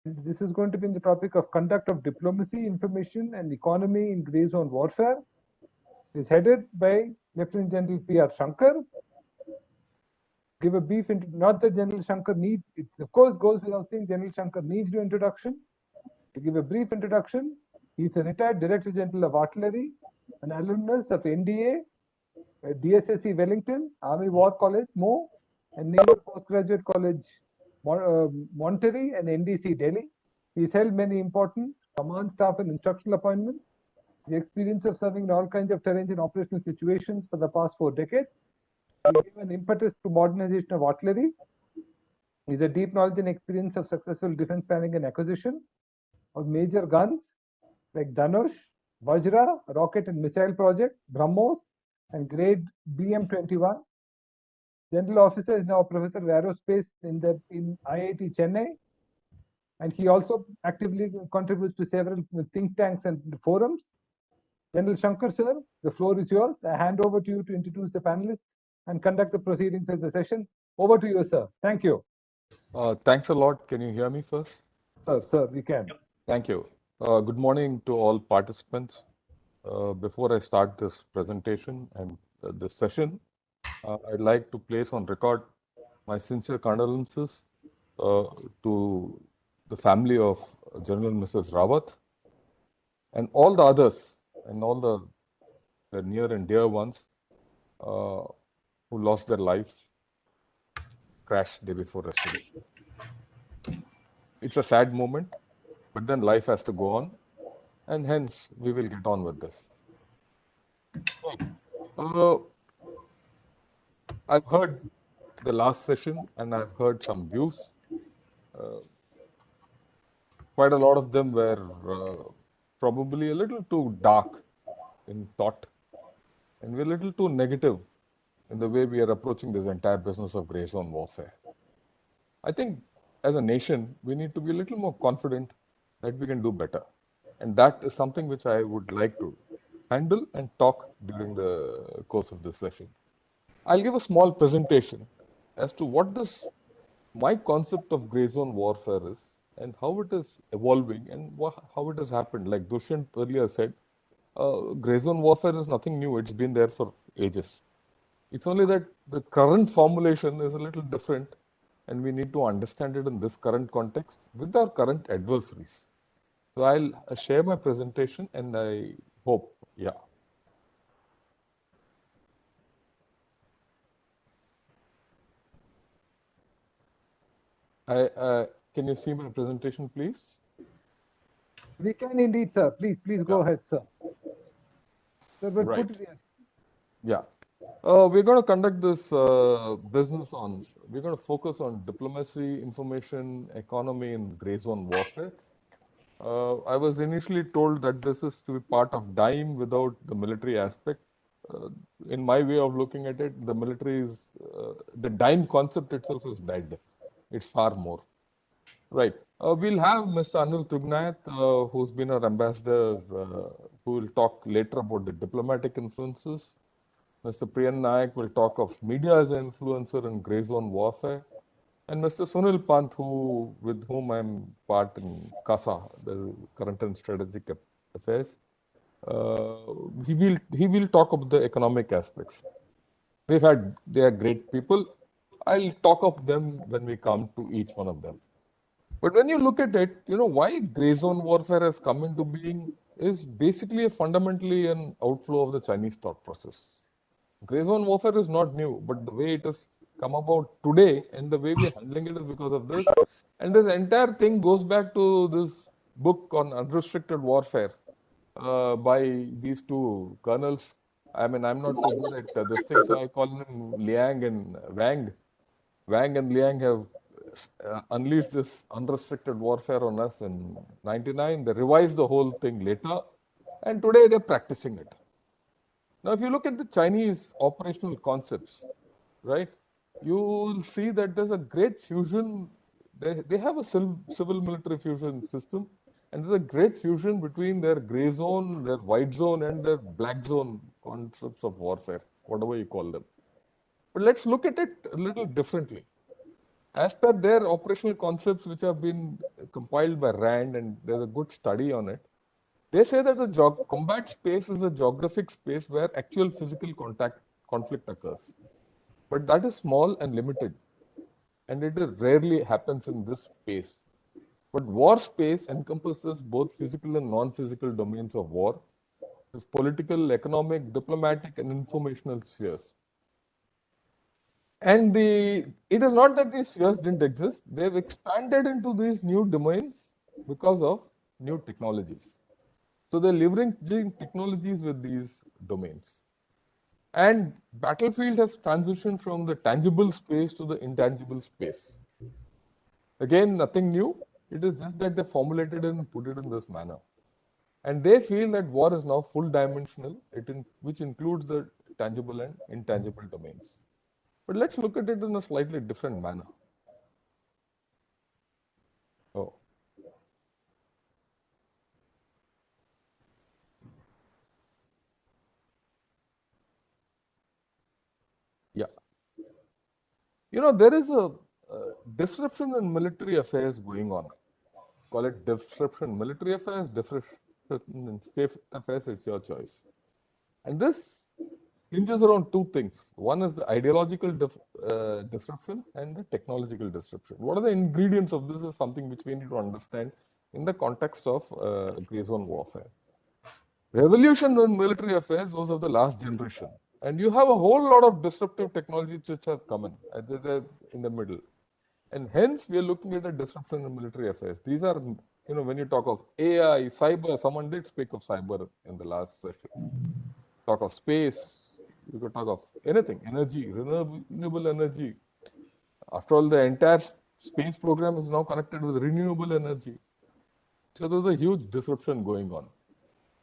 And this is going to be in the topic of conduct of diplomacy, information, and economy in grey zone warfare. It is headed by Lieutenant General P.R. Shankar. Give a brief, not that General Shankar needs, it of course goes without saying General Shankar needs no introduction. To give a brief introduction, he is a retired Director General of Artillery, an alumnus of NDA, DSSC Wellington, Army War College, Mo, and Naval Postgraduate College, Monterey, and NDC Delhi. He's held many important command, staff, and instructional appointments. The experience of serving in all kinds of terrains and operational situations for the past 4 decades. He gave an impetus to modernization of artillery. He has a deep knowledge and experience of successful defense planning and acquisition of major guns like Dhanush, Vajra, rocket and missile project, BrahMos, and grade BM-21. General officer is now a professor of aerospace in IIT Chennai, and he also actively contributes to several think tanks and forums. General Shankar, sir, the floor is yours. I hand over to you to introduce the panelists and conduct the proceedings of the session. Over to you, sir. Thank you. Thanks a lot. Can you hear me first? Sir, we can. Thank you. Good morning to all participants. Before I start this presentation and this session, I'd like to place on record my sincere condolences to the family of General Mrs. Rawat and all the others and all the near and dear ones who lost their life crash day before yesterday. It's a sad moment, but then life has to go on, and hence we will get on with this. I've heard the last session and I've heard some views. Quite a lot of them were probably a little too dark in thought, and we're a little too negative in the way we are approaching this entire business of grey zone warfare. I think as a nation, we need to be a little more confident that we can do better. And that is something which I would like to handle and talk during the course of this session. I'll give a small presentation as to what this my concept of grey zone warfare is and how it is evolving and how it has happened. Like Dushyant earlier said, grey zone warfare is nothing new. It's been there for ages. It's only that the current formulation is a little different, and we need to understand it in this current context with our current adversaries. So I'll share my presentation, and I hope, can you see my presentation, please? We can indeed, sir. Please go ahead, sir. Sir, but right. Put it, yes. Yeah. We're going to conduct this business on, we're going to focus on diplomacy, information, economy, and grey zone warfare. I was initially told that this is to be part of DIME without the military aspect. In my way of looking at it, the military is, the DIME concept itself is dead. It's far more. Right. We'll have Mr. Anil Tugnath, who's been our ambassador, who will talk later about the diplomatic influences. Mr. Priyan Nayak will talk of media as an influencer in grey zone warfare. And Mr. Sunil Pant, with whom I'm part in CASA, the Current and Strategic Affairs, he will talk about the economic aspects. They are great people. I'll talk of them when we come to each one of them. But when you look at it, why grey zone warfare has come into being is basically fundamentally an outflow of the Chinese thought process. Grey zone warfare is not new, but the way it has come about today and the way we are handling it is because of this. And this entire thing goes back to this book on unrestricted warfare by these two colonels. I mean, I'm not too good at this thing, so I call them Liang and Wang. Wang and Liang have unleashed this unrestricted warfare on us in 99. They revised the whole thing later, and today they're practicing it. Now, if you look at the Chinese operational concepts, right, you will see that there's a great fusion. They have a civil military fusion system, and there's a great fusion between their grey zone, their white zone, and their black zone concepts of warfare, whatever you call them. But let's look at it a little differently. as per their operational concepts, which have been compiled by RAND, and there's a good study on it, they say that the combat space is a geographic space where actual physical conflict occurs. But that is small and limited, and it rarely happens in this space. But war space encompasses both physical and non-physical domains of war. It's political, economic, diplomatic, and informational spheres. And it is not that these spheres didn't exist. They've expanded into these new domains because of new technologies. So they're leveraging technologies with these domains. And battlefield has transitioned from the tangible space to the intangible space. Again, nothing new. It is just that they formulated it and put it in this manner. And they feel that war is now full dimensional, which includes the tangible and intangible domains. But let's look at it in a slightly different manner. Oh. Yeah. You know, there is a disruption in military affairs going on. Call it disruption in military affairs, disruption in state affairs, it's your choice. And this hinges around two things. One is the ideological disruption and the technological disruption. What are the ingredients of this is something which we need to understand in the context of gray zone warfare. Revolution in military affairs was of the last generation. And you have a whole lot of disruptive technologies which have come in. They're in the middle. And hence, we are looking at a disruption in military affairs. These are, you know, when you talk of AI, cyber, someone did speak of cyber in the last session. Talk of space, you could talk of anything, energy, renewable energy. After all, the entire space program is now connected with renewable energy. So there's a huge disruption going on,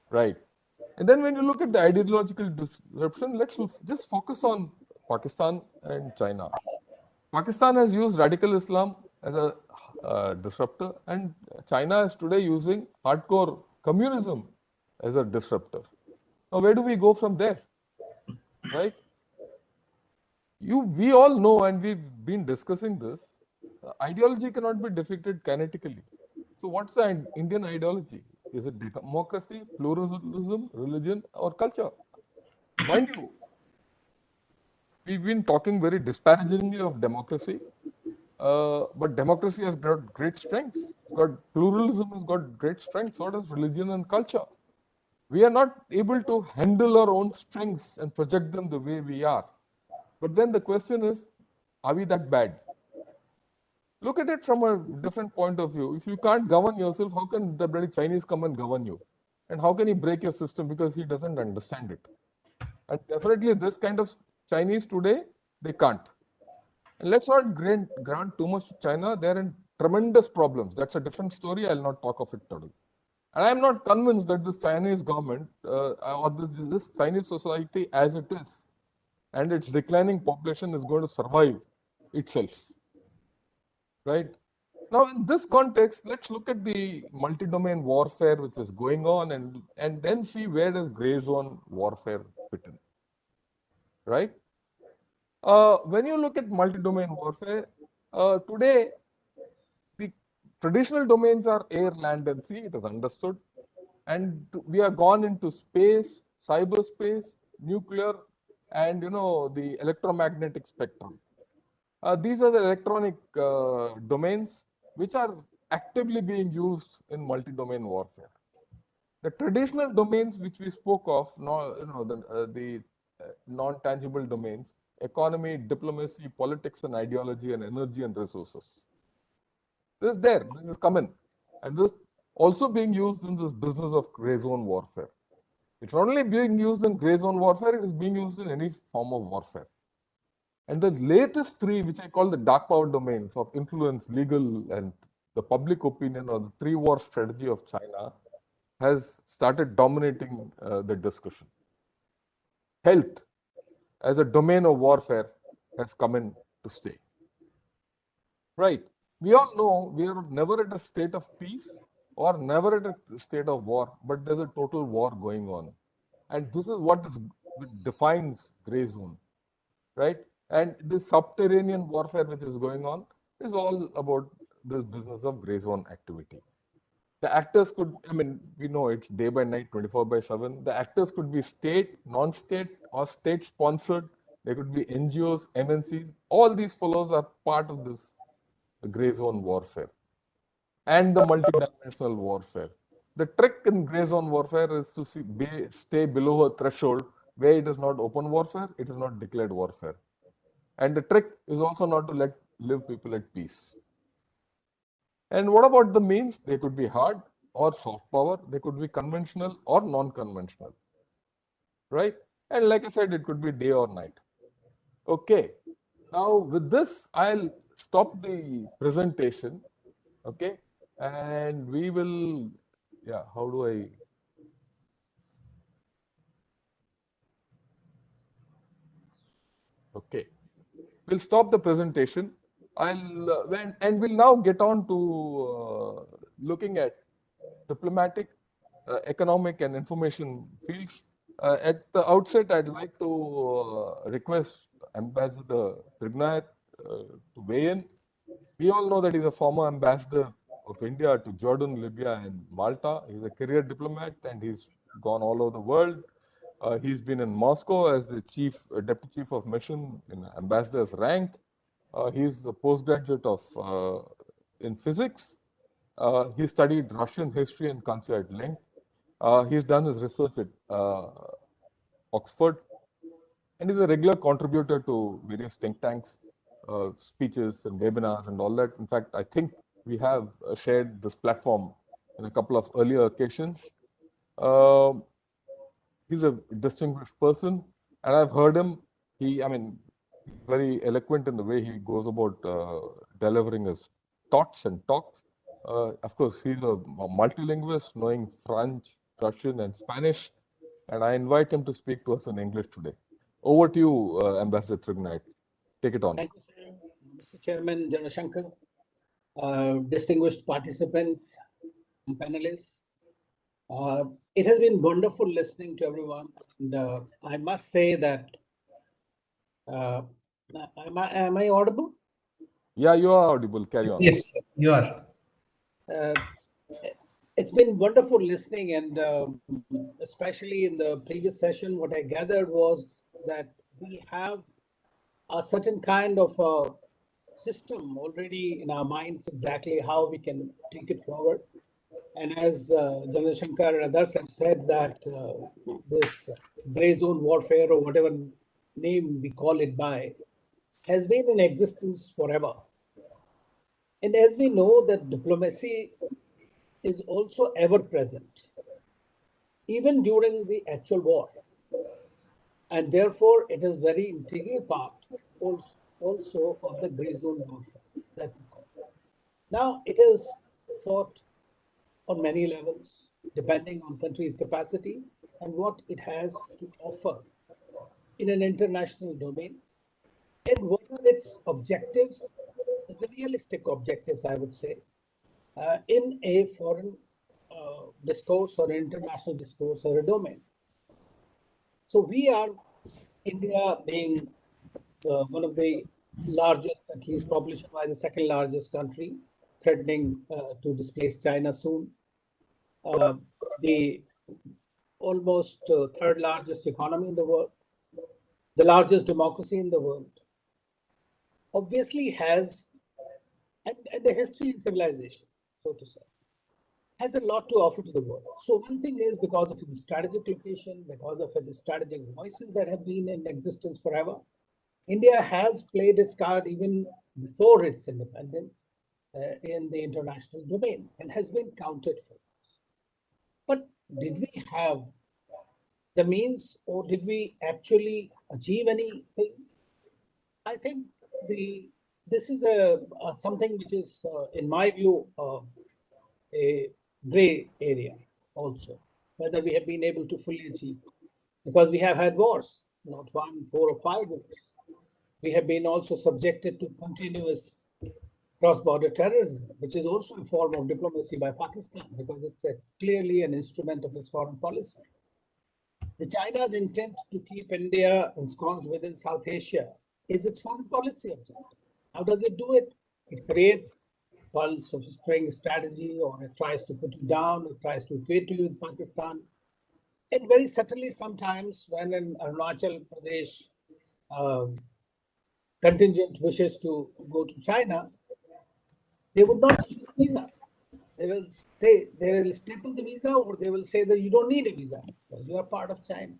right? And then when you look at the ideological disruption, let's just focus on Pakistan and China. Pakistan has used radical Islam as a disruptor, and China is today using hardcore communism as a disruptor. Now, where do we go from there? Right? We all know, and we've been discussing this, ideology cannot be defeated kinetically. So what's the Indian ideology? Is it democracy, pluralism, religion, or culture? Mind you, we've been talking very disparagingly of democracy, but democracy has got great strengths. Pluralism has got great strengths, so does religion and culture. We are not able to handle our own strengths and project them the way we are. But then the question is, are we that bad? Look at it from a different point of view. If you can't govern yourself, how can the bloody Chinese come and govern you? And how can he break your system because he doesn't understand it? And definitely this kind of Chinese today, they can't. And let's not grant too much to China. They're in tremendous problems. That's a different story. I'll not talk of it today. And I'm not convinced that this Chinese government or this Chinese society as it is and its declining population is going to survive itself. Right? Now, in this context, let's look at the multi-domain warfare which is going on and then see where does gray zone warfare fit in. Right? When you look at multi-domain warfare, today, the traditional domains are air, land, and sea, it is understood. And we have gone into space, cyberspace, nuclear, and the electromagnetic spectrum. These are the electronic domains which are actively being used in multi-domain warfare. The traditional domains which we spoke of, the non-tangible domains, economy, diplomacy, politics and ideology, and energy and resources. This is common. And this also being used in this business of gray zone warfare. It's not only being used in gray zone warfare, it is being used in any form of warfare. And the latest three, which I call the dark power domains of influence, legal, and the public opinion, or the three-war strategy of China, has started dominating the discussion. Health, as a domain of warfare, has come in to stay. Right. We all know we are never at a state of peace or never at a state of war, but there's a total war going on. And this is what defines gray zone. Right? And this subterranean warfare which is going on, is all about this business of gray zone activity. The actors could, I mean, we know it's day by night, 24/7. The actors could be state, non-state, or state-sponsored. They could be NGOs, MNCs. All these fellows are part of this gray zone warfare and the multidimensional warfare. The trick in gray zone warfare is to stay below a threshold where it is not open warfare, it is not declared warfare. And the trick is also not to let live people at peace. And what about the means? They could be hard or soft power. They could be conventional or non-conventional, right? And like I said, it could be day or night. Okay. Now with this, I'll stop the presentation. Okay. And we will, yeah, how do I? Okay. We'll stop the presentation. And we'll now get on to looking at diplomatic, economic, and information fields. At the outset, I'd like to request Ambassador Trignath to weigh in. We all know that he's a former ambassador of India to Jordan, Libya, and Malta. He's a career diplomat and he's gone all over the world. He's been in Moscow as the deputy chief of mission in ambassador's rank. He's a postgraduate in physics. He studied Russian history and culture at length. He's done his research at Oxford, and he's a regular contributor to various think tanks, speeches and webinars and all that. In fact, I think we have shared this platform in a couple of earlier occasions. He's a distinguished person, and I've heard him. He's very eloquent in the way he goes about delivering his thoughts and talks. Of course, he's a multilingualist, knowing French, Russian, and Spanish, and I invite him to speak to us in English today. Over to you, Ambassador Trignath. Take it on. Thank you, sir. Mr. Chairman Janashankar, distinguished participants and panelists. It has been wonderful listening to everyone. And I must say that, am I audible? Yeah, you are audible. Carry on. Yes, you are. It's been wonderful listening, and especially in the previous session, what I gathered was that we have a certain kind of a system already in our minds exactly how we can take it forward. And as General Shankar and others have said that this gray zone warfare, or whatever name we call it by, has been in existence forever. And as we know that diplomacy is also ever present, even during the actual war. And therefore, it is very integral part also of the gray zone warfare that we call. Now, it is fought on many levels, depending on countries' capacities and what it has to offer in an international domain, and what are its objectives, the realistic objectives, I would say, in a foreign discourse or international discourse or a domain. So we are, India being one of the largest countries, population by the second largest country, threatening to displace China soon. The almost third largest economy in the world, the largest democracy in the world, obviously has, and the history and civilization, so to say, has a lot to offer to the world. So one thing is because of its strategic location, because of its strategic voices that have been in existence forever, India has played its card even before its independence in the international domain and has been counted for this. But did we have the means, or did we actually achieve anything? I think this is something which is, in my view, a gray area also, whether we have been able to fully achieve, because we have had wars, not 1, 4, or 5 wars. We have been also subjected to continuous cross-border terrorism, which is also a form of diplomacy by Pakistan, because it's clearly an instrument of its foreign policy. The China's intent to keep India ensconced within South Asia is its foreign policy objective. How does it do it? It creates pulse of string strategy, or it tries to put you down, it tries to equate you with Pakistan. And very subtly, sometimes when an Arunachal Pradesh contingent wishes to go to China, they would not issue a visa. They will staple the visa, or they will say that you don't need a visa because you are part of China.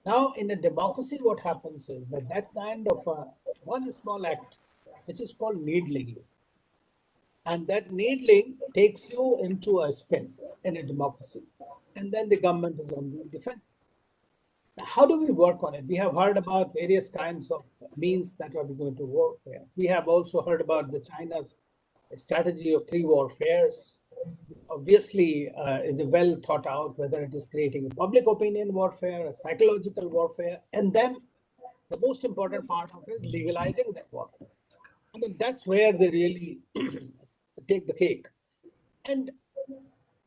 Now, in a democracy, what happens is that that kind of one small act, which is called needling, and that needling takes you into a spin in a democracy, and then the government is on the defense. Now, how do we work on it? We have heard about various kinds of means that are going to work there. We have also heard about the China's strategy of three warfares. Obviously, is well thought out, whether it is creating a public opinion warfare, a psychological warfare, and then the most important part of it is legalizing that warfare. I mean, that's where they really take the cake. And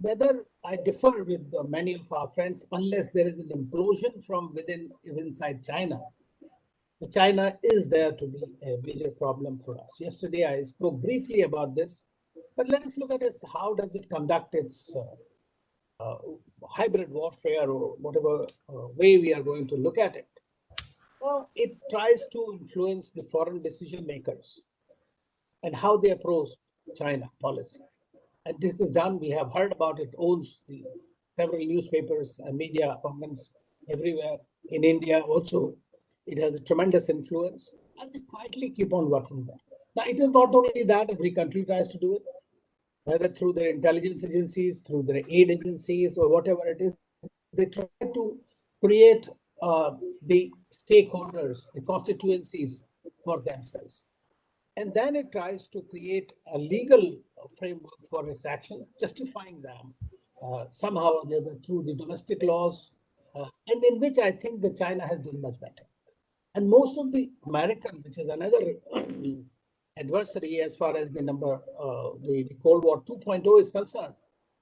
whether I differ with many of our friends, unless there is an implosion from within, inside China, China is there to be a major problem for us. Yesterday, I spoke briefly about this, but let us look at it. How does it conduct its hybrid warfare, or whatever way we are going to look at it? Well, it tries to influence the foreign decision makers and how they approach China policy. And this is done, we have heard about it, owns the several newspapers and media organs everywhere. In India also, it has a tremendous influence, and they quietly keep on working there. Now, it is not only that, every country tries to do it, whether through their intelligence agencies, through their aid agencies, or whatever it is. They try to create the stakeholders, the constituencies for themselves. And then it tries to create a legal framework for its action, justifying them somehow or the other through the domestic laws, and in which I think that China has done much better. And most of the American, which is another adversary as far as the Cold War 2.0 is concerned,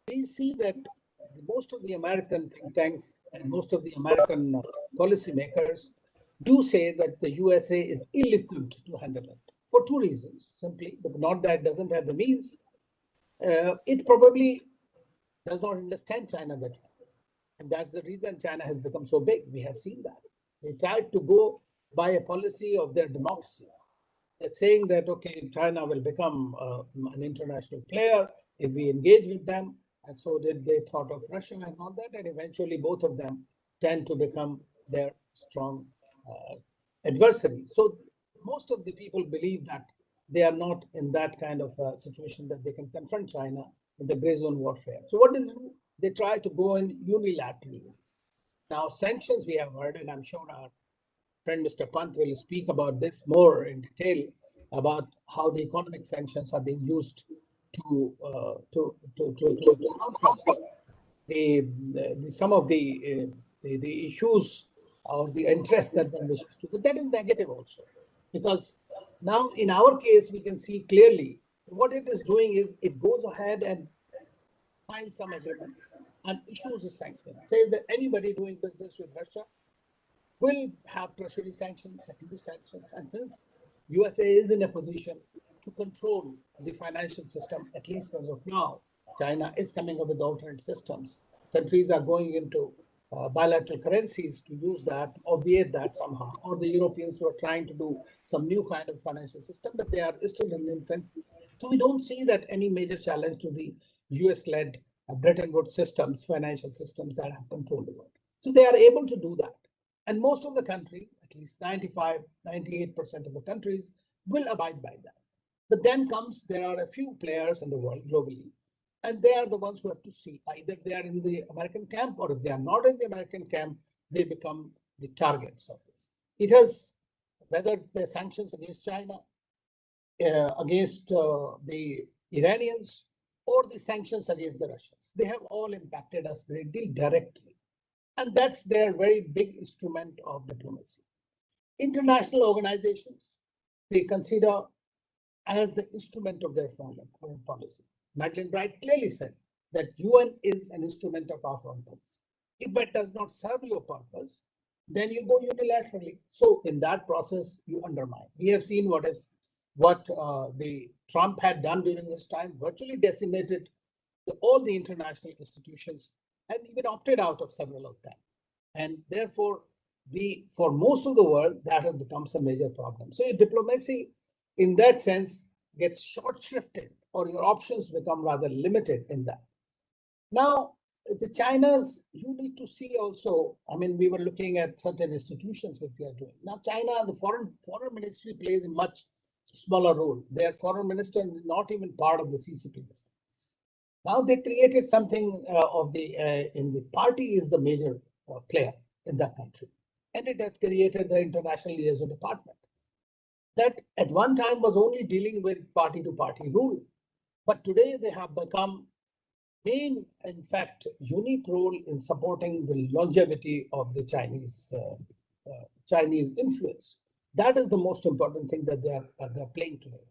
we see that most of the American think tanks and most of the American policymakers do say that the USA is ill-equipped to handle it for two reasons. Simply, but not that it doesn't have the means. It probably does not understand China that well. And that's the reason China has become so big. We have seen that. They tried to go by a policy of their democracy. They're saying that, okay, China will become an international player if we engage with them. And so did they thought of Russia and all that. And eventually both of them tend to become their strong adversaries. So most of the people believe that they are not in that kind of situation that they can confront China in the gray zone warfare. So what do? They try to go in unilaterally. Now, sanctions we have heard, and I'm sure our friend Mr. Pant will speak about this more in detail about how the economic sanctions are being used to some of the issues or the interest that one wishes to. But that is negative also, because now in our case we can see clearly what it is doing is it goes ahead and finds some agreement and issues a sanction. Says that anybody doing business with Russia will have tertiary sanctions, secondary sanctions, and since USA is in a position to control the financial system, at least as of now, China is coming up with alternate systems. Countries are going into bilateral currencies to use that, obviate that somehow. Or the Europeans were trying to do some new kind of financial system, but they are still in infancy. So we don't see that any major challenge to the US-led Bretton Woods systems, financial systems that have controlled the world. So they are able to do that. And most of the countries, at least 95, 98% of the countries, will abide by that. But then there are a few players in the world globally, and they are the ones who have to see either they are in the American camp, or if they are not in the American camp, they become the targets of this. It has, whether the sanctions against China, against the Iranians, or the sanctions against the Russians, they have all impacted us great deal directly. And that's their very big instrument of diplomacy. International organizations, they consider as the instrument of their foreign policy. Madeleine Bright clearly said that UN is an instrument of our foreign policy. If that does not serve your purpose, then you go unilaterally. So in that process, you undermine. We have seen what has what the Trump had done during his time, virtually decimated all the international institutions and even opted out of several of them. And therefore, for most of the world, that has become a major problem. So diplomacy, in that sense, gets short-shrifted, or your options become rather limited in that. Now, the China's, you need to see also, I mean, we were looking at certain institutions which we are doing. Now, China, the foreign ministry plays a much smaller role. Their foreign minister is not even part of the CCP list. Now they created something in the party is the major player in that country. And it has created the International Liaison Department that at one time was only dealing with party-to-party rule. But today they have become main, in fact, unique role in supporting the longevity of the Chinese influence. That is the most important thing that they're playing today.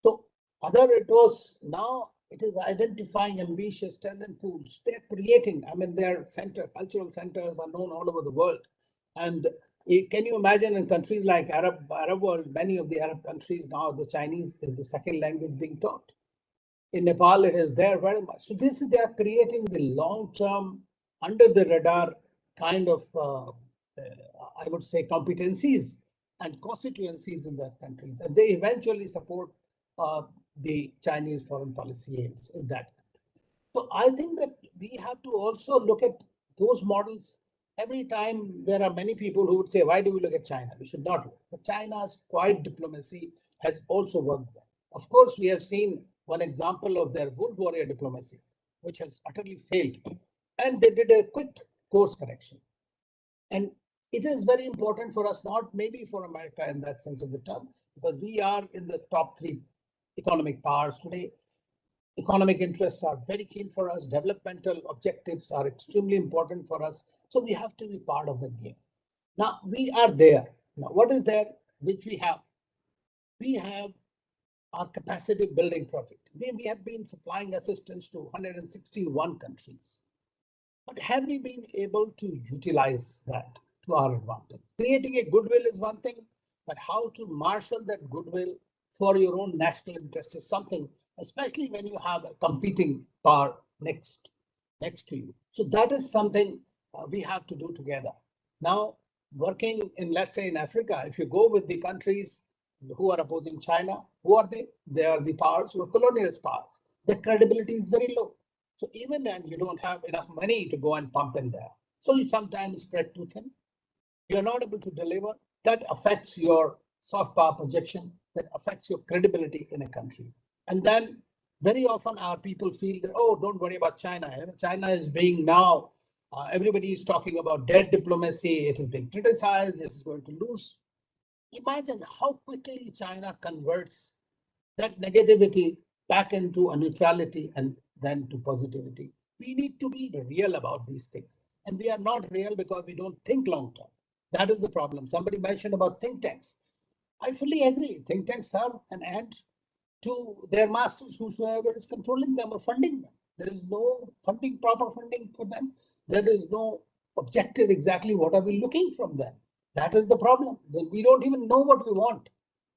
So other it was, now it is identifying ambitious talent pools. They're creating, I mean, their cultural centers are known all over the world. And can you imagine in countries like Arab world, many of the Arab countries now, the Chinese is the second language being taught. In Nepal, it is there very much. So they are creating the long-term, under the radar kind of, I would say, competencies and constituencies in those countries. And they eventually support the Chinese foreign policy aims in that. So I think that we have to also look at those models. Every time there are many people who would say, why do we look at China? We should not look. But China's quiet diplomacy has also worked well. Of course, we have seen one example of their wood warrior diplomacy, which has utterly failed. And they did a quick course correction. And it is very important for us, not maybe for America in that sense of the term, because we are in the top 3 economic powers today. Economic interests are very keen for us. Developmental objectives are extremely important for us. So we have to be part of the game. Now we are there. Now what is there which we have? We have our capacity building project. We have been supplying assistance to 161 countries. But have we been able to utilize that to our advantage? Creating a goodwill is one thing, but how to marshal that goodwill for your own national interest is something, especially when you have a competing power next to you. So that is something we have to do together. Now, working in, let's say in Africa, if you go with the countries who are opposing China, who are they? They are the powers who are colonialist powers. Their credibility is very low. So even then, you don't have enough money to go and pump in there. So you sometimes spread too thin. You're not able to deliver. That affects your soft power projection. That affects your credibility in a country. And then very often our people feel that, oh, don't worry about China. China is being now, everybody is talking about dead diplomacy. It is being criticized. It is going to lose. Imagine how quickly China converts that negativity back into a neutrality and then to positivity. We need to be real about these things. And we are not real because we don't think long term. That is the problem. Somebody mentioned about think tanks. I fully agree. Think tanks serve an end to their masters, whosoever is controlling them or funding them. There is no proper funding for them. There is no objective exactly what are we looking from them. That is the problem. We don't even know what we want.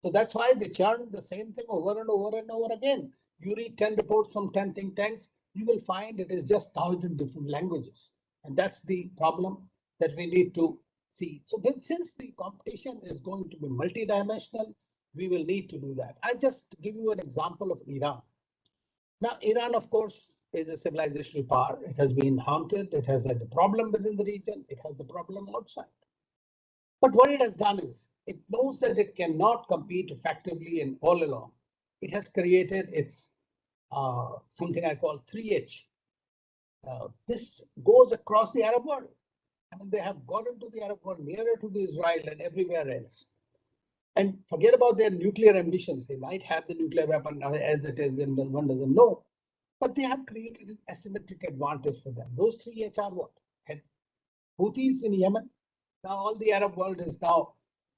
So that's why they churn the same thing over and over and over again. You read 10 reports from 10 think tanks, you will find it is just 1,000 different languages. And that's the problem that we need to see. So since the competition is going to be multidimensional, we will need to do that. I just give you an example of Iran. Now, Iran, of course, is a civilizational power. It has been haunted. It has had a problem within the region. It has a problem outside. But what it has done is it knows that it cannot compete effectively and all along. It has created its something I call 3H. This goes across the Arab world. I mean, they have gone into the Arab world, nearer to the Israel and everywhere else. And forget about their nuclear ambitions. They might have the nuclear weapon as it is, one doesn't know. But they have created an asymmetric advantage for them. Those 3H are what? Houthis in Yemen. Now all the Arab world is now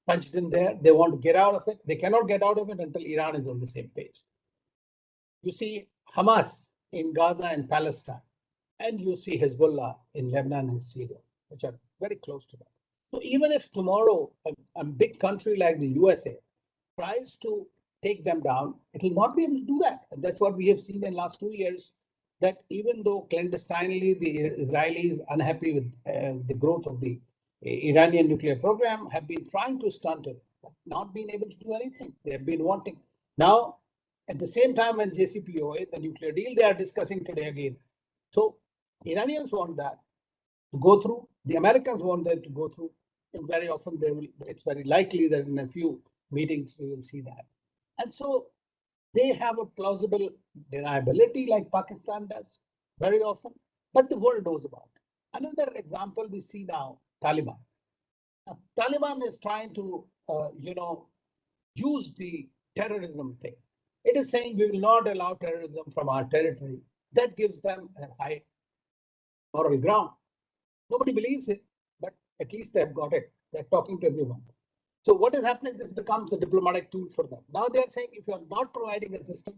punched in there. They want to get out of it. They cannot get out of it until Iran is on the same page. You see Hamas in Gaza and Palestine, and you see Hezbollah in Lebanon and Syria, which are very close to that. So even if tomorrow a big country like the USA tries to take them down, it will not be able to do that. And that's what we have seen in the last 2 years, that even though clandestinely the Israelis, unhappy with the growth of the Iranian nuclear program, have been trying to stunt it, but not been able to do anything. They have been wanting. Now, at the same time, when JCPOA, the nuclear deal, they are discussing today again. So Iranians want that to go through. The Americans want that to go through. And very often they will, it's very likely that in a few meetings we will see that. And so they have a plausible deniability like Pakistan does very often, but the world knows about it. Another example we see now, Taliban. Now, Taliban is trying to, use the terrorism thing. It is saying we will not allow terrorism from our territory. That gives them a high moral ground. Nobody believes it, but at least they've got it. They're talking to everyone. So what is happening? This becomes a diplomatic tool for them. Now they're saying, if you're not providing assistance,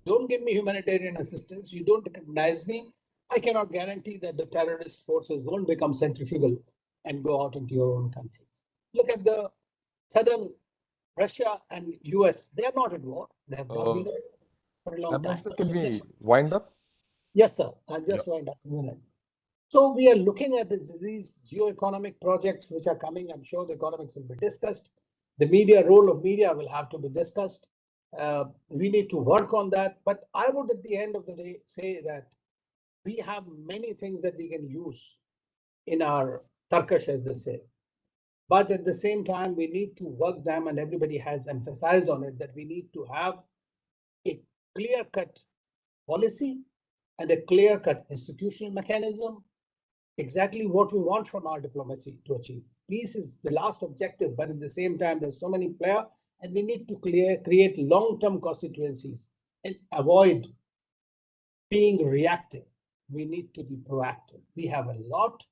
don't give me humanitarian assistance, you don't recognize me, I cannot guarantee that the terrorist forces won't become centrifugal and go out into your own countries. Look at the southern Russia and US. They are not at war. They have not been for a long time. Ambassador, can we wind up? Yes, sir. I'll just wind up in a minute. So we are looking at these geo-economic projects which are coming. I'm sure the economics will be discussed. The role of media will have to be discussed. We need to work on that. But I would, at the end of the day, say that we have many things that we can use in our Turkish, as they say. But at the same time, we need to work them, and everybody has emphasized on it, that we need to have a clear-cut policy and a clear-cut institutional mechanism, exactly what we want from our diplomacy to achieve. Peace is the last objective, but at the same time, there's so many players, and we need to create long-term constituencies and avoid being reactive. We need to be proactive. We have a lot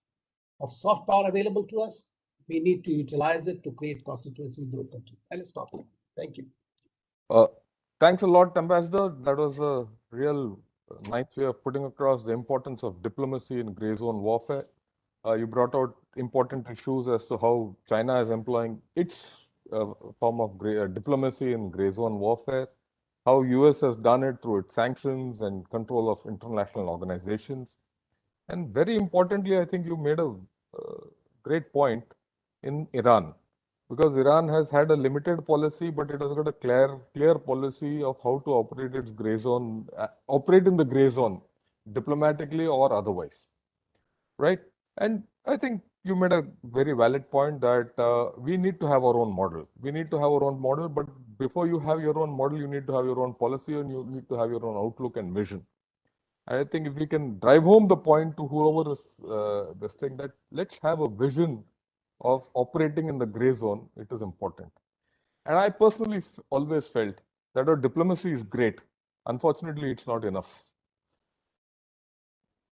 of soft power available to us. We need to utilize it to create constituencies in those countries. I'll stop here. Thank you. Thanks a lot, Ambassador. That was a real nice way of putting across the importance of diplomacy in gray zone warfare. You brought out important issues as to how China is employing its form of diplomacy in gray zone warfare, how US has done it through its sanctions and control of international organizations. And very importantly, I think you made a great point in Iran, because Iran has had a limited policy, but it has got a clear policy of how to operate its gray zone, operate in the gray zone, diplomatically or otherwise, right? And I think you made a very valid point that we need to have our own model. We need to have our own model, but before you have your own model, you need to have your own policy and you need to have your own outlook and vision. I think if we can drive home the point to whoever is this thing, that let's have a vision of operating in the gray zone, it is important. And I personally always felt that our diplomacy is great. Unfortunately, it's not enough.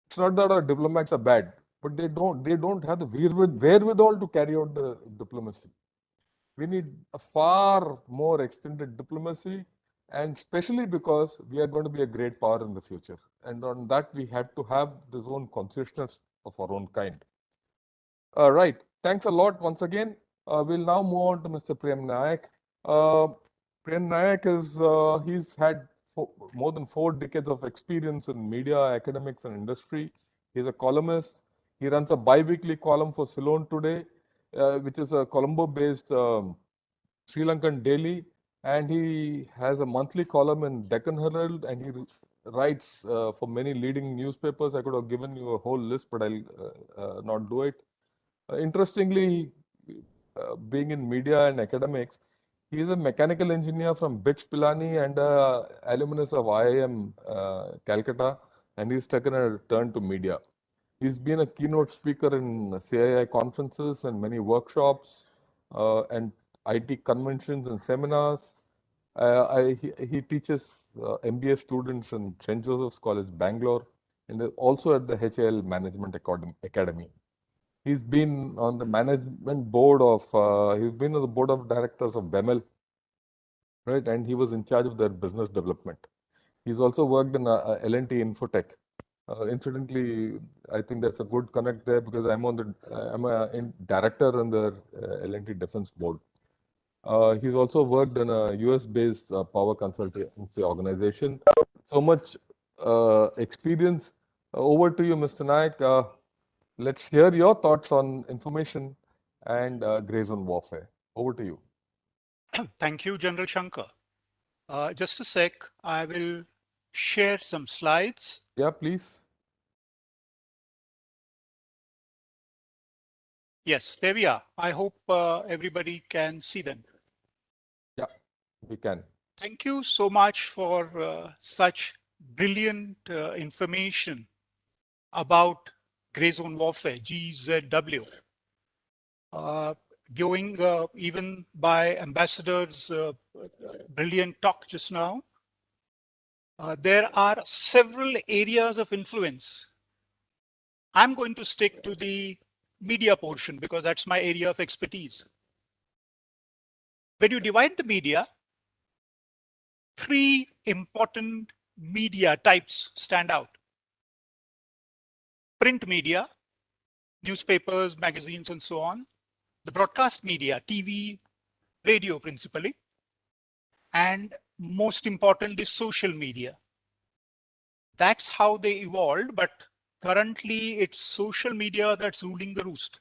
It's not that our diplomats are bad, but they don't have the wherewithal to carry out the diplomacy. We need a far more extended diplomacy, and especially because we are going to be a great power in the future. And on that, we have to have this own consciousness of our own kind. All right. Thanks a lot once again. We'll now move on to Mr. Prem Nayak. Prem Nayak he's had more than 4 decades of experience in media, academics, and industry. He's a columnist. He runs a bi-weekly column for Ceylon Today, which is a Colombo-based Sri Lankan daily, and he has a monthly column in Deccan Herald, and he writes for many leading newspapers. I could have given you a whole list, but I'll not do it. Interestingly, being in media and academics, he is a mechanical engineer from BITS Pilani and alumnus of IIM Calcutta, and he's taken a turn to media. He's been a keynote speaker in CII conferences and many workshops and IT conventions and seminars. He teaches MBA students in St. Joseph's College, Bangalore, and also at the HAL Management Academy. He's been on the management board of, he's been on the board of directors of BEMEL, right? And he was in charge of their business development. He's also worked in L&T Infotech. Incidentally, I think that's a good connect there because I'm a director on the L&T Defense Board. He's also worked in a US-based power consultancy organization. So much experience. Over to you, Mr. Naik. Let's hear your thoughts on information and gray zone warfare. Over to you. Thank you, General Shankar. Just a sec, I will share some slides. Yeah, please. Yes, there we are. I hope everybody can see them. Yeah, we can. Thank you so much for such brilliant information about gray zone warfare, GZW. Going even by Ambassador's brilliant talk just now, there are several areas of influence. I'm going to stick to the media portion because that's my area of expertise. When you divide the media, three important media types stand out. Print media, newspapers, magazines, and so on. The broadcast media, TV, radio principally. And most important is social media. That's how they evolved, but currently it's social media that's ruling the roost.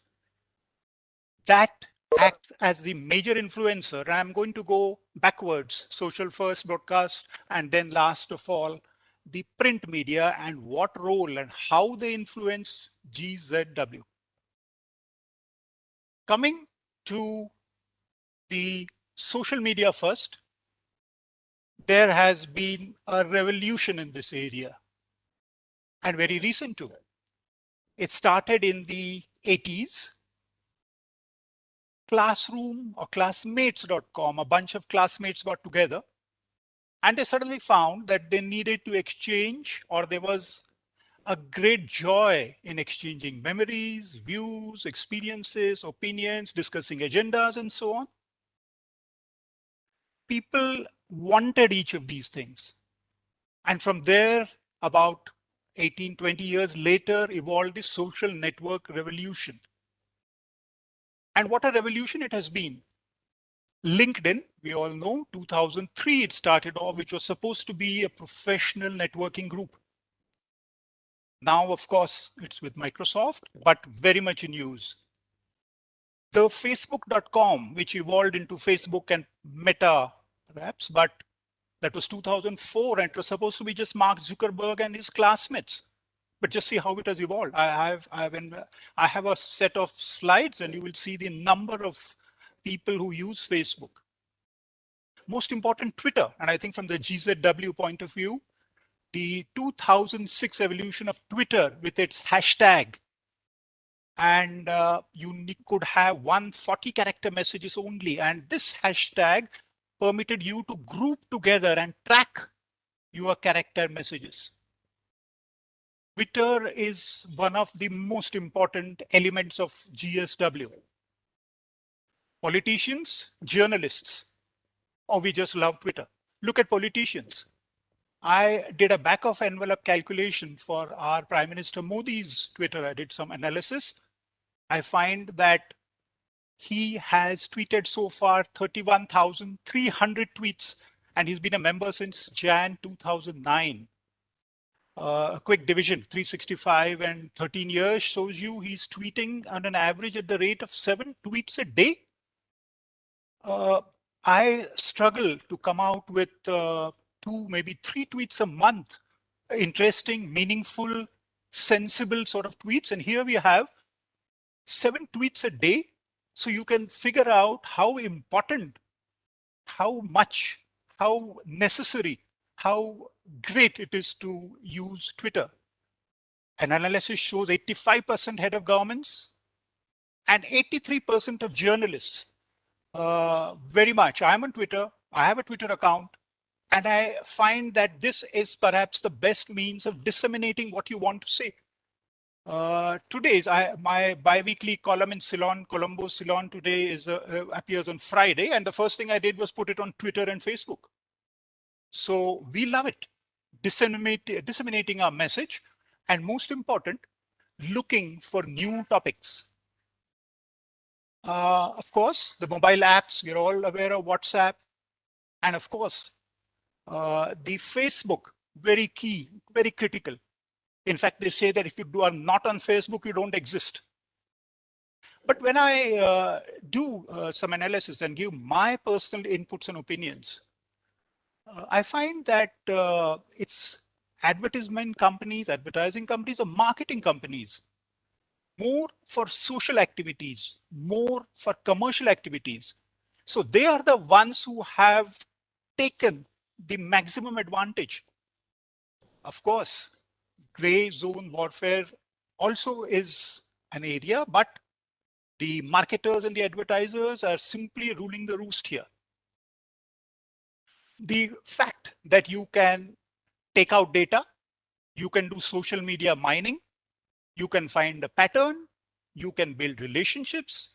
That acts as the major influencer. I'm going to go backwards, social first, broadcast, and then last of all, the print media and what role and how they influence GZW. Coming to the social media first, there has been a revolution in this area and very recent too. It started in the 80s. Classroom or classmates.com, a bunch of classmates got together and they suddenly found that they needed to exchange, or there was a great joy in exchanging memories, views, experiences, opinions, discussing agendas, and so on. People wanted each of these things. And from there, about 18, 20 years later, evolved the social network revolution. And what a revolution it has been. LinkedIn, we all know, 2003 it started off, which was supposed to be a professional networking group. Now, of course, it's with Microsoft, but very much in use. The Facebook.com, which evolved into Facebook and Meta, perhaps, but that was 2004, and it was supposed to be just Mark Zuckerberg and his classmates. But just see how it has evolved. I have a set of slides, and you will see the number of people who use Facebook. Most important, Twitter. And I think from the GZW point of view, the 2006 evolution of Twitter with its hashtag, and you could have 140 character messages only. And this hashtag permitted you to group together and track your character messages. Twitter is one of the most important elements of GSW. Politicians, journalists, or we just love Twitter. Look at politicians. I did a back of envelope calculation for our Prime Minister Modi's Twitter. I did some analysis. I find that he has tweeted so far 31,300 tweets, and he's been a member since Jan 2009. A quick division, 365 and 13 years shows you he's tweeting on an average at the rate of 7 tweets a day. I struggle to come out with 2, maybe 3 tweets a month, interesting, meaningful, sensible sort of tweets. And here we have 7 tweets a day. So you can figure out how important, how much, how necessary, how great it is to use Twitter. An analysis shows 85% head of governments and 83% of journalists. Very much. I'm on Twitter. I have a Twitter account. And I find that this is perhaps the best means of disseminating what you want to say. Today's my bi-weekly column in Ceylon, Colombo, Ceylon today is appears on Friday. And the first thing I did was put it on Twitter and Facebook. So we love it, disseminating our message, and most important, looking for new topics. Of course, the mobile apps, we're all aware of WhatsApp. And of course, the Facebook, very key, very critical. In fact, they say that if you are not on Facebook, you don't exist. But when I do some analysis and give my personal inputs and opinions, I find that it's advertising companies or marketing companies, more for social activities, more for commercial activities. So they are the ones who have taken the maximum advantage. Of course, gray zone warfare also is an area, but the marketers and the advertisers are simply ruling the roost here. The fact that you can take out data, you can do social media mining, you can find a pattern, you can build relationships,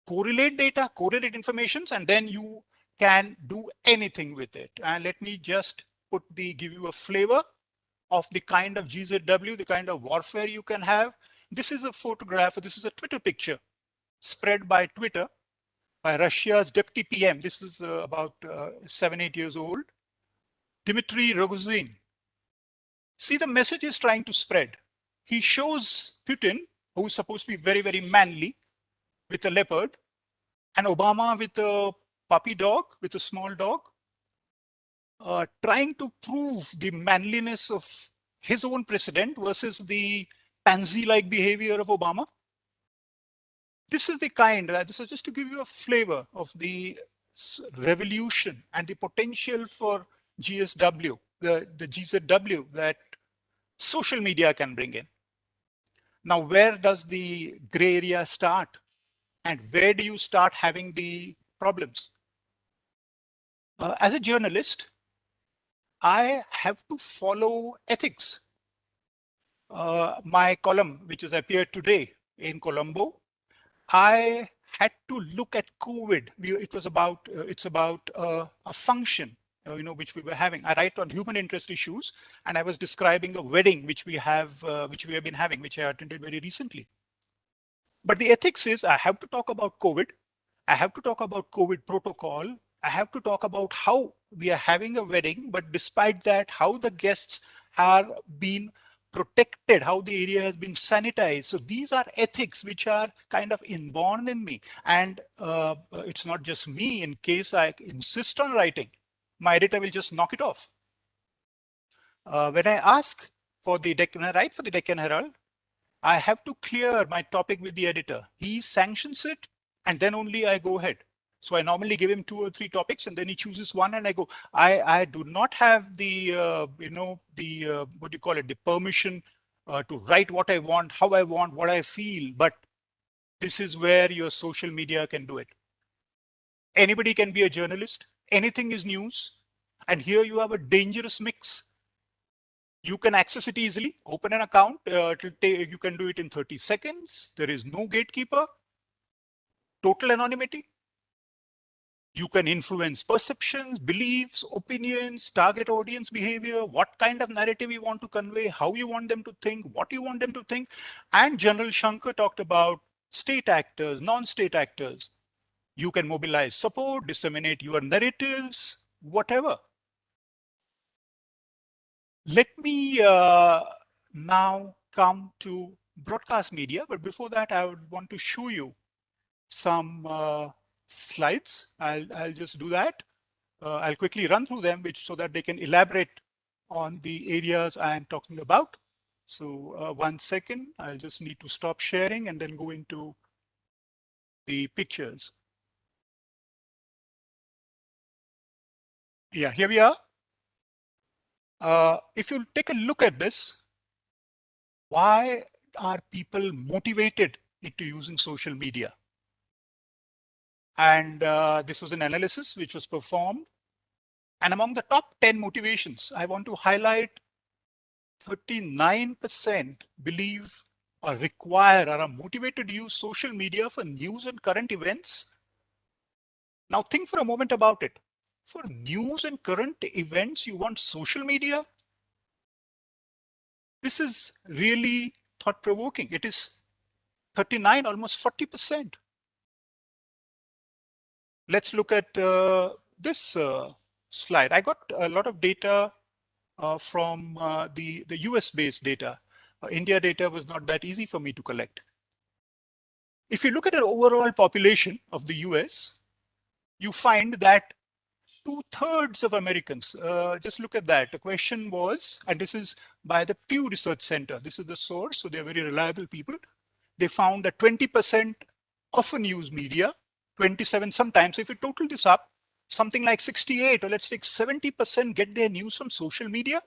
correlate data, correlate informations, and then you can do anything with it. And let me just give you a flavor of the kind of GZW, the kind of warfare you can have. This is a photograph, this is a Twitter picture spread by Twitter by Russia's deputy PM. This is about 7-8 years old, Dmitry Rogozin. See, the message is trying to spread. He shows Putin, who's supposed to be very, very manly, with a leopard, and Obama with a puppy dog, with a small dog, trying to prove the manliness of his own president versus the pansy-like behavior of Obama. This is the kind, this is just to give you a flavor of the revolution and the potential for GSW, the GZW that social media can bring in. Now, where does the gray area start? And where do you start having the problems? As a journalist, I have to follow ethics. My column, which has appeared today in Colombo, I had to look at COVID. It's about a function, which we were having. I write on human interest issues, and I was describing a wedding which we have been having, which I attended very recently. But the ethics is I have to talk about COVID. I have to talk about COVID protocol. I have to talk about how we are having a wedding, but despite that, how the guests are being protected, how the area has been sanitized. So these are ethics which are kind of inborn in me. And it's not just me. In case I insist on writing, my editor will just knock it off. When I ask for when I write for the Deccan Herald, I have to clear my topic with the editor. He sanctions it, and then only I go ahead. So I normally give him 2 or 3 topics, and then he chooses one, and I go. I do not have the what do you call it, the permission to write what I want, how I want, what I feel. But this is where your social media can do it. Anybody can be a journalist. Anything is news, and here you have a dangerous mix. You can access it easily, open an account, you can do it in 30 seconds. There is no gatekeeper, total anonymity. You can influence perceptions, beliefs, opinions, target audience behavior, what kind of narrative you want to convey, how you want them to think, what you want them to think. And General Shankar talked about state actors, non-state actors. You can mobilize support, disseminate your narratives, whatever. Let me now come to broadcast media, but before that, I would want to show you some slides. I'll just do that. I'll quickly run through them, so that they can elaborate on the areas I am talking about. So 1 second, I'll just need to stop sharing and then go into the pictures. Yeah, here we are. If you take a look at this, why are people motivated into using social media? And this was an analysis which was performed. And among the top 10 motivations, I want to highlight 39% believe or require or are motivated to use social media for news and current events. Now think for a moment about it. For news and current events, you want social media? This is really thought-provoking. It is 39, almost 40%. let's look at this slide. I got a lot of data from the US-based data. India data was not that easy for me to collect. If you look at the overall population of the US, you find that 2/3 of Americans, just look at that. The question was, and this is by the Pew Research Center. This is the source, so they're very reliable people. They found that 20% often use media, 27 sometimes. So if you total this up, something like 68, or let's take 70% get their news from social media.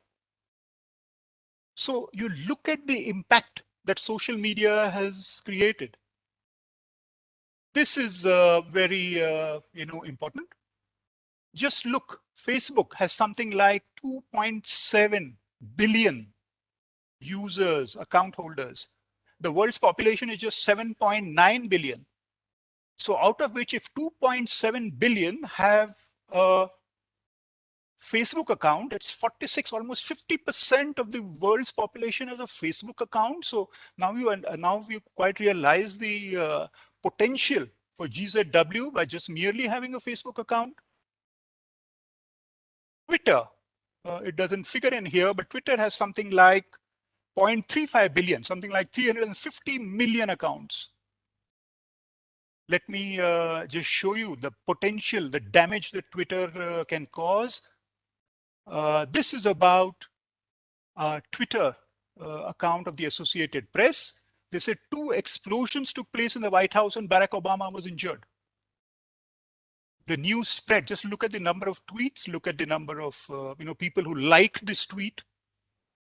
So you look at the impact that social media has created. This is very important. Just look, Facebook has something like 2.7 billion users, account holders. The world's population is just 7.9 billion. So out of which, if 2.7 billion have a Facebook account, it's 46, almost 50% of the world's population has a Facebook account. So now we quite realize the potential for GZW by just merely having a Facebook account. Twitter, it doesn't figure in here, but Twitter has something like 0.35 billion, something like 350 million accounts. Let me just show you the potential, the damage that Twitter can cause. This is about Twitter account of the Associated Press. They said 2 explosions took place in the White House and Barack Obama was injured. The news spread. Just look at the number of tweets. Look at the number of people who liked this tweet.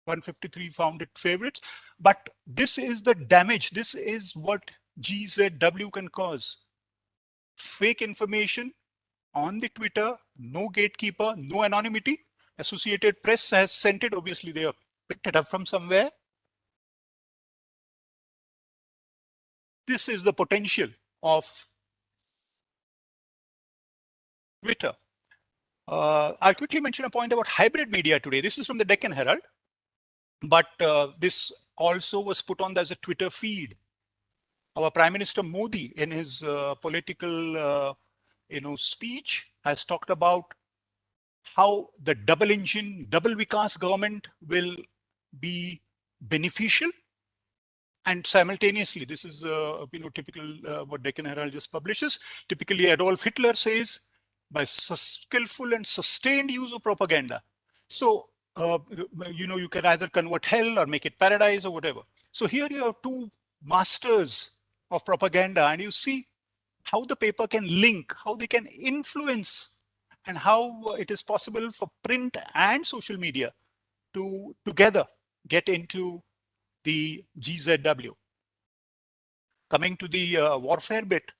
153 found it favorites. But this is the damage. This is what GZW can cause. Fake information on the Twitter, no gatekeeper, no anonymity. Associated Press has sent it. Obviously, they have picked it up from somewhere. This is the potential of Twitter. I'll quickly mention a point about hybrid media today. This is from the Deccan Herald, but this also was put on as a Twitter feed. Our Prime Minister Modi, in his political speech, has talked about how the double engine, double Vikas government will be beneficial. And simultaneously, this is typical what Deccan Herald just publishes. Typically, Adolf Hitler says, by skillful and sustained use of propaganda. So, you can either convert hell or make it paradise or whatever. So here you have 2 masters of propaganda, and you see how the paper can link, how they can influence, and how it is possible for print and social media to together get into the GZW. Coming to the warfare bit,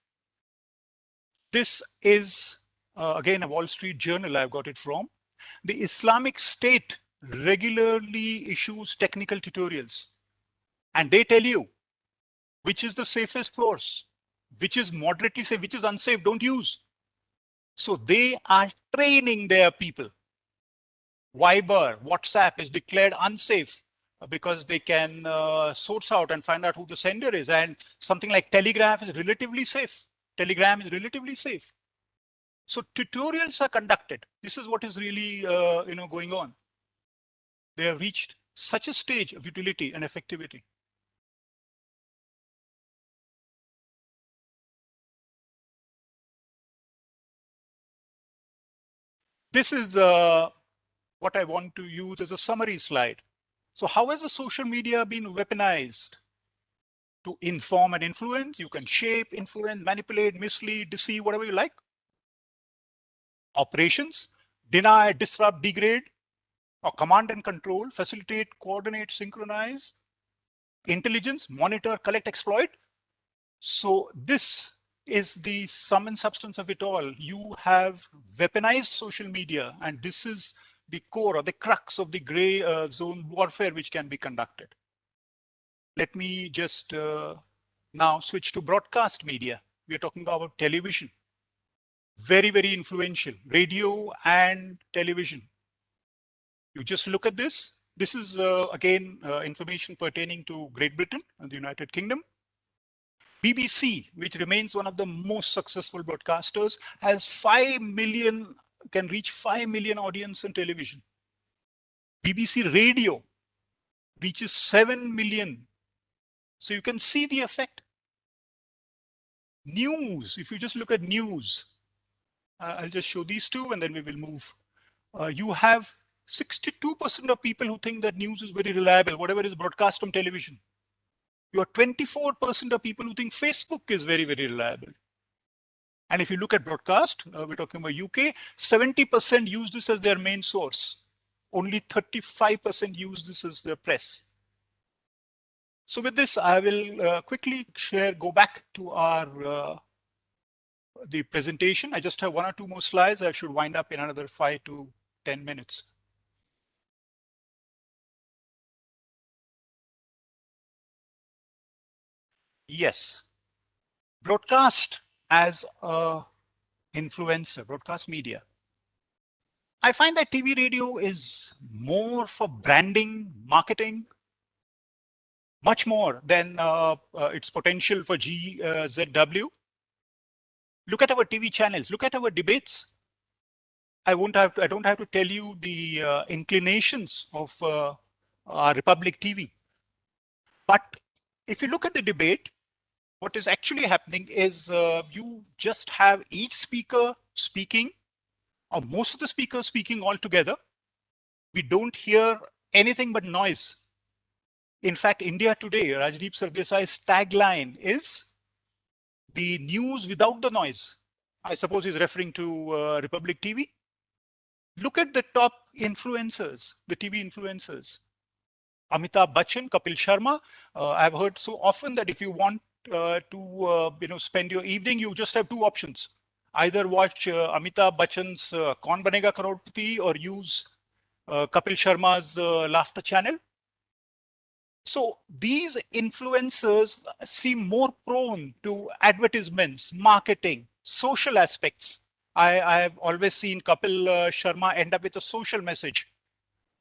this is again a Wall Street Journal I've got it from. The Islamic State regularly issues technical tutorials, and they tell you which is the safest course, which is moderately safe, which is unsafe, don't use. So they are training their people. Viber, WhatsApp is declared unsafe because they can source out and find out who the sender is. And something like Telegram is relatively safe. Telegram is relatively safe. So tutorials are conducted. This is what is really going on. They have reached such a stage of utility and effectivity. This is what I want to use as a summary slide. So how has the social media been weaponized to inform and influence? You can shape, influence, manipulate, mislead, deceive, whatever you like. Operations: deny, disrupt, degrade, or command and control, facilitate, coordinate, synchronize. Intelligence: monitor, collect, exploit. So this is the sum and substance of it all. You have weaponized social media, and this is the core or the crux of the gray zone warfare which can be conducted. Let me just now switch to broadcast media. We are talking about television. Very, very influential, radio and television. You just look at this. This is again information pertaining to Great Britain and the United Kingdom. BBC, which remains one of the most successful broadcasters, has 5 million, can reach 5 million audience on television. BBC Radio reaches 7 million. So you can see the effect. News, if you just look at news, I'll just show these two and then we will move. You have 62% of people who think that news is very reliable, whatever is broadcast on television. You have 24% of people who think Facebook is very, very reliable. And if you look at broadcast, we're talking about UK, 70% use this as their main source. Only 35% use this as their press. So with this, I will quickly go back to our the presentation. I just have 1 or 2 more slides. I should wind up in another 5 to 10 minutes. Yes, broadcast as a influencer, broadcast media. I find that TV radio is more for branding, marketing, much more than its potential for GZW. Look at our TV channels, look at our debates. I don't have to tell you the inclinations of our Republic TV. But if you look at the debate, what is actually happening is you just have each speaker speaking, or most of the speakers speaking all together. We don't hear anything but noise. In fact, India Today, Rajdeep Sardesai's tagline is the news without the noise. I suppose he's referring to Republic TV. Look at the top influencers, the TV influencers. Amitabh Bachchan, Kapil Sharma. I've heard so often that if you want to spend your evening, you just have 2 options. Either watch Amitabh Bachchan's Kaun Banega Crorepati or use Kapil Sharma's Laughter channel. So these influencers seem more prone to advertisements, marketing, social aspects. I have always seen Kapil Sharma end up with a social message.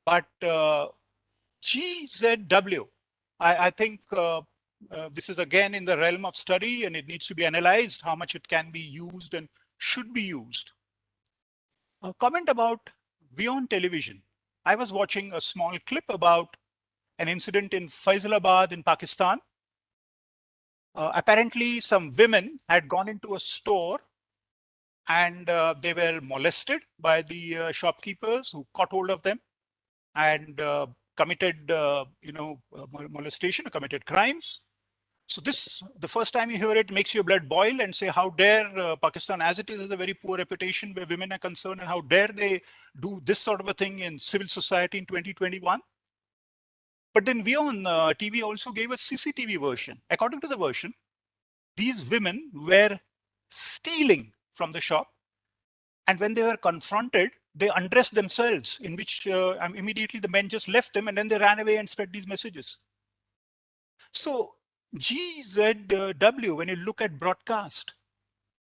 But GZW, I think this is again in the realm of study, and it needs to be analyzed how much it can be used and should be used. A comment about WION television. I was watching a small clip about an incident in Faisalabad in Pakistan. Apparently, some women had gone into a store and they were molested by the shopkeepers who caught hold of them and committed, molestation, or committed crimes. So this, the first time you hear it, makes your blood boil and say, how dare Pakistan, as it is, has a very poor reputation where women are concerned, and how dare they do this sort of a thing in civil society in 2021? But then WION TV also gave a CCTV version. According to the version, these women were stealing from the shop. And when they were confronted, they undressed themselves, in which immediately the men just left them and then they ran away and spread these messages. So GZW, when you look at broadcast,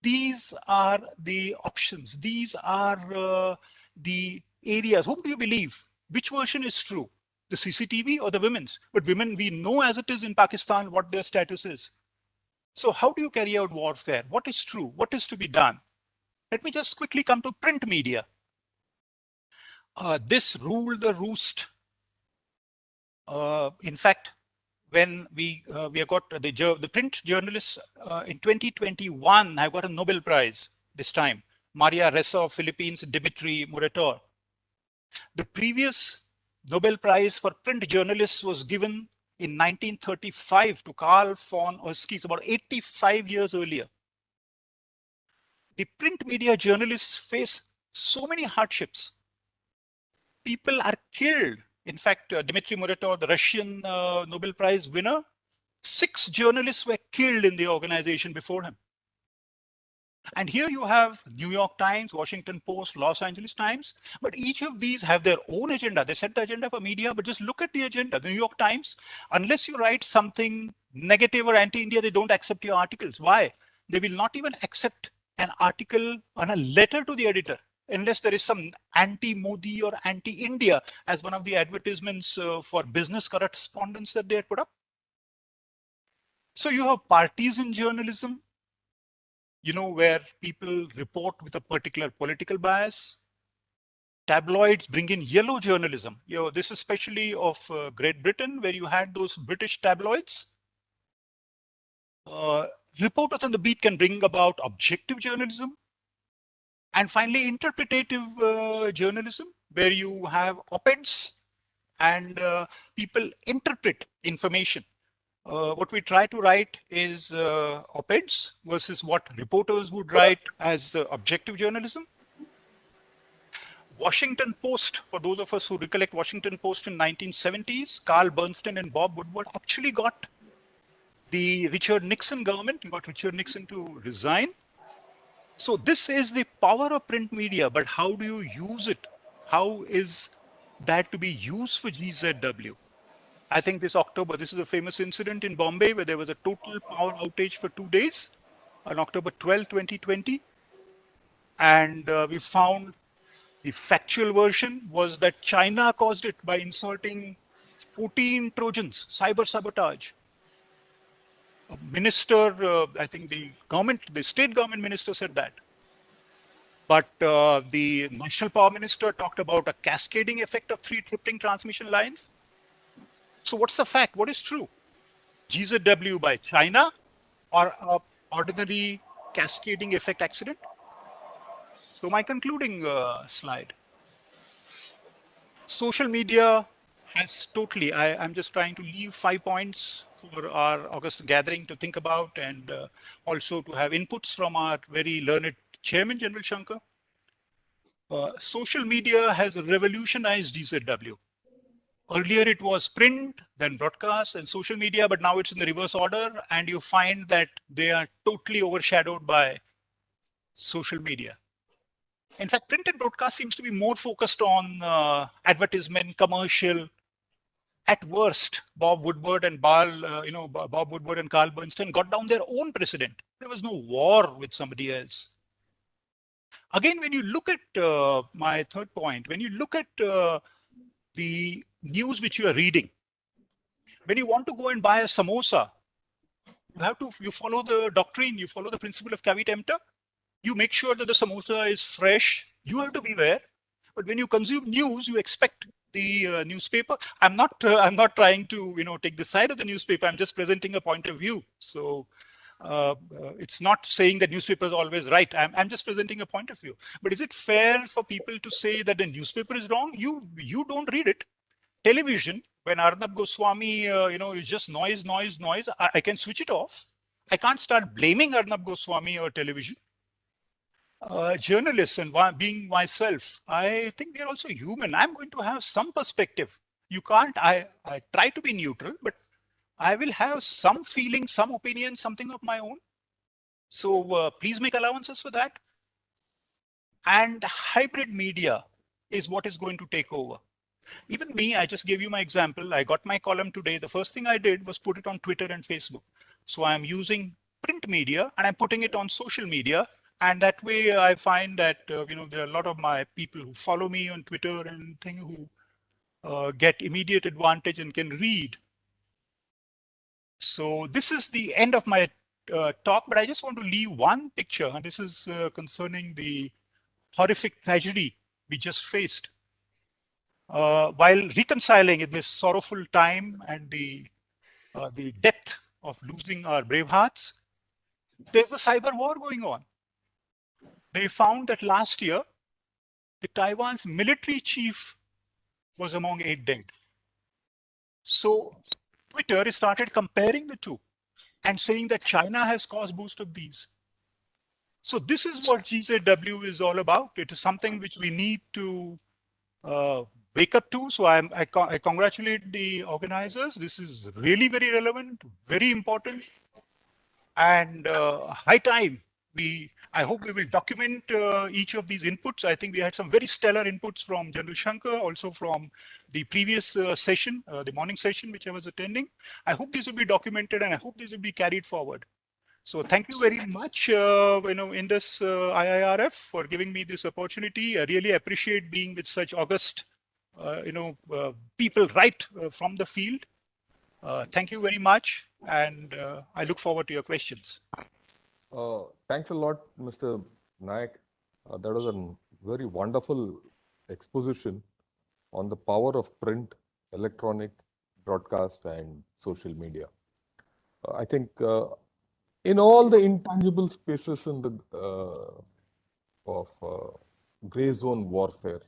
these are the options. These are the areas. Whom do you believe? Which version is true? The CCTV or the women's? But women, we know as it is in Pakistan what their status is. So how do you carry out warfare? What is true? What is to be done? Let me just quickly come to print media. This ruled the roost. In fact, when we have got the print journalists in 2021 have got a Nobel Prize this time. Maria Ressa of Philippines, Dimitri Murator. The previous Nobel Prize for print journalists was given in 1935 to Carl von Oeschy's, about 85 years earlier. The print media journalists face so many hardships. People are killed. In fact, Dmitry Murator, the Russian Nobel Prize winner, 6 journalists were killed in the organization before him. And here you have New York Times, Washington Post, Los Angeles Times, but each of these have their own agenda. They set the agenda for media, but just look at the agenda. The New York Times, unless you write something negative or anti-India, they don't accept your articles. Why? They will not even accept an article on a letter to the editor unless there is some anti-Modi or anti-India as one of the advertisements for business correspondence that they had put up. So you have partisan journalism, where people report with a particular political bias. Tabloids bring in yellow journalism. This is especially of Great Britain, where you had those British tabloids. Reporters on the beat can bring about objective journalism. And finally, interpretative journalism, where you have op-eds and people interpret information. What we try to write is op-eds versus what reporters would write as objective journalism. Washington Post, for those of us who recollect Washington Post in 1970s, Carl Bernstein and Bob Woodward actually got the Richard Nixon government, got Richard Nixon to resign. So this is the power of print media, but how do you use it? How is that to be used for GZW? I think this October, this is a famous incident in Bombay where there was a total power outage for 2 days on October 12, 2020. And we found the factual version was that China caused it by inserting 14 Trojans, cyber sabotage. A minister, I think the state government minister said that. But the national power minister talked about a cascading effect of 3 tripling transmission lines. So what's the fact? What is true? GZW by China or an ordinary cascading effect accident? So my concluding slide. Social media has totally, I'm just trying to leave 5 points for our August gathering to think about and also to have inputs from our very learned chairman, General Shankar. Social media has revolutionized GZW. Earlier it was print, then broadcast and social media, but now it's in the reverse order and you find that they are totally overshadowed by social media. In fact, print and broadcast seems to be more focused on advertisement, commercial. At worst, Bob Woodward and Bob Woodward and Carl Bernstein got down their own precedent. There was no war with somebody else. Again, when you look at my third point, when you look at the news which you are reading, when you want to go and buy a samosa, you follow the doctrine, you follow the principle of caveat emptor. You make sure that the samosa is fresh. You have to beware. But when you consume news, you expect the newspaper. I'm not trying to take the side of the newspaper. I'm just presenting a point of view. So it's not saying that newspaper is always right. I'm just presenting a point of view. But is it fair for people to say that the newspaper is wrong? You don't read it. Television, when Arnab Goswami, is just noise. I can switch it off. I can't start blaming Arnab Goswami or television. Journalists and being myself, I think they're also human. I'm going to have some perspective. You can't, I try to be neutral, but I will have some feeling, some opinion, something of my own. So please make allowances for that. And hybrid media is what is going to take over. Even me, I just gave you my example. I got my column today. The first thing I did was put it on Twitter and Facebook. So I'm using print media and I'm putting it on social media. And that way I find that, there are a lot of my people who follow me on Twitter and who get immediate advantage and can read. So this is the end of my talk, but I just want to leave one picture. And this is concerning the horrific tragedy we just faced. While reconciling in this sorrowful time and the depth of losing our brave hearts, there's a cyber war going on. They found that last year, the Taiwan's military chief was among 8 dead. So Twitter started comparing the two and saying that China has caused most of these. So this is what GZW is all about. It is something which we need to wake up to. So I congratulate the organizers. This is really very relevant, very important, and high time. I hope we will document each of these inputs. I think we had some very stellar inputs from General Shankar, also from the previous session, the morning session, which I was attending. I hope these will be documented and I hope these will be carried forward. So thank you very much, in this IIRF for giving me this opportunity. I really appreciate being with such august, people right from the field. Thank you very much, and I look forward to your questions. Thanks a lot, Mr. Nayak. That was a very wonderful exposition on the power of print, electronic, broadcast, and social media. I think in all the intangible spaces in the of gray zone warfare,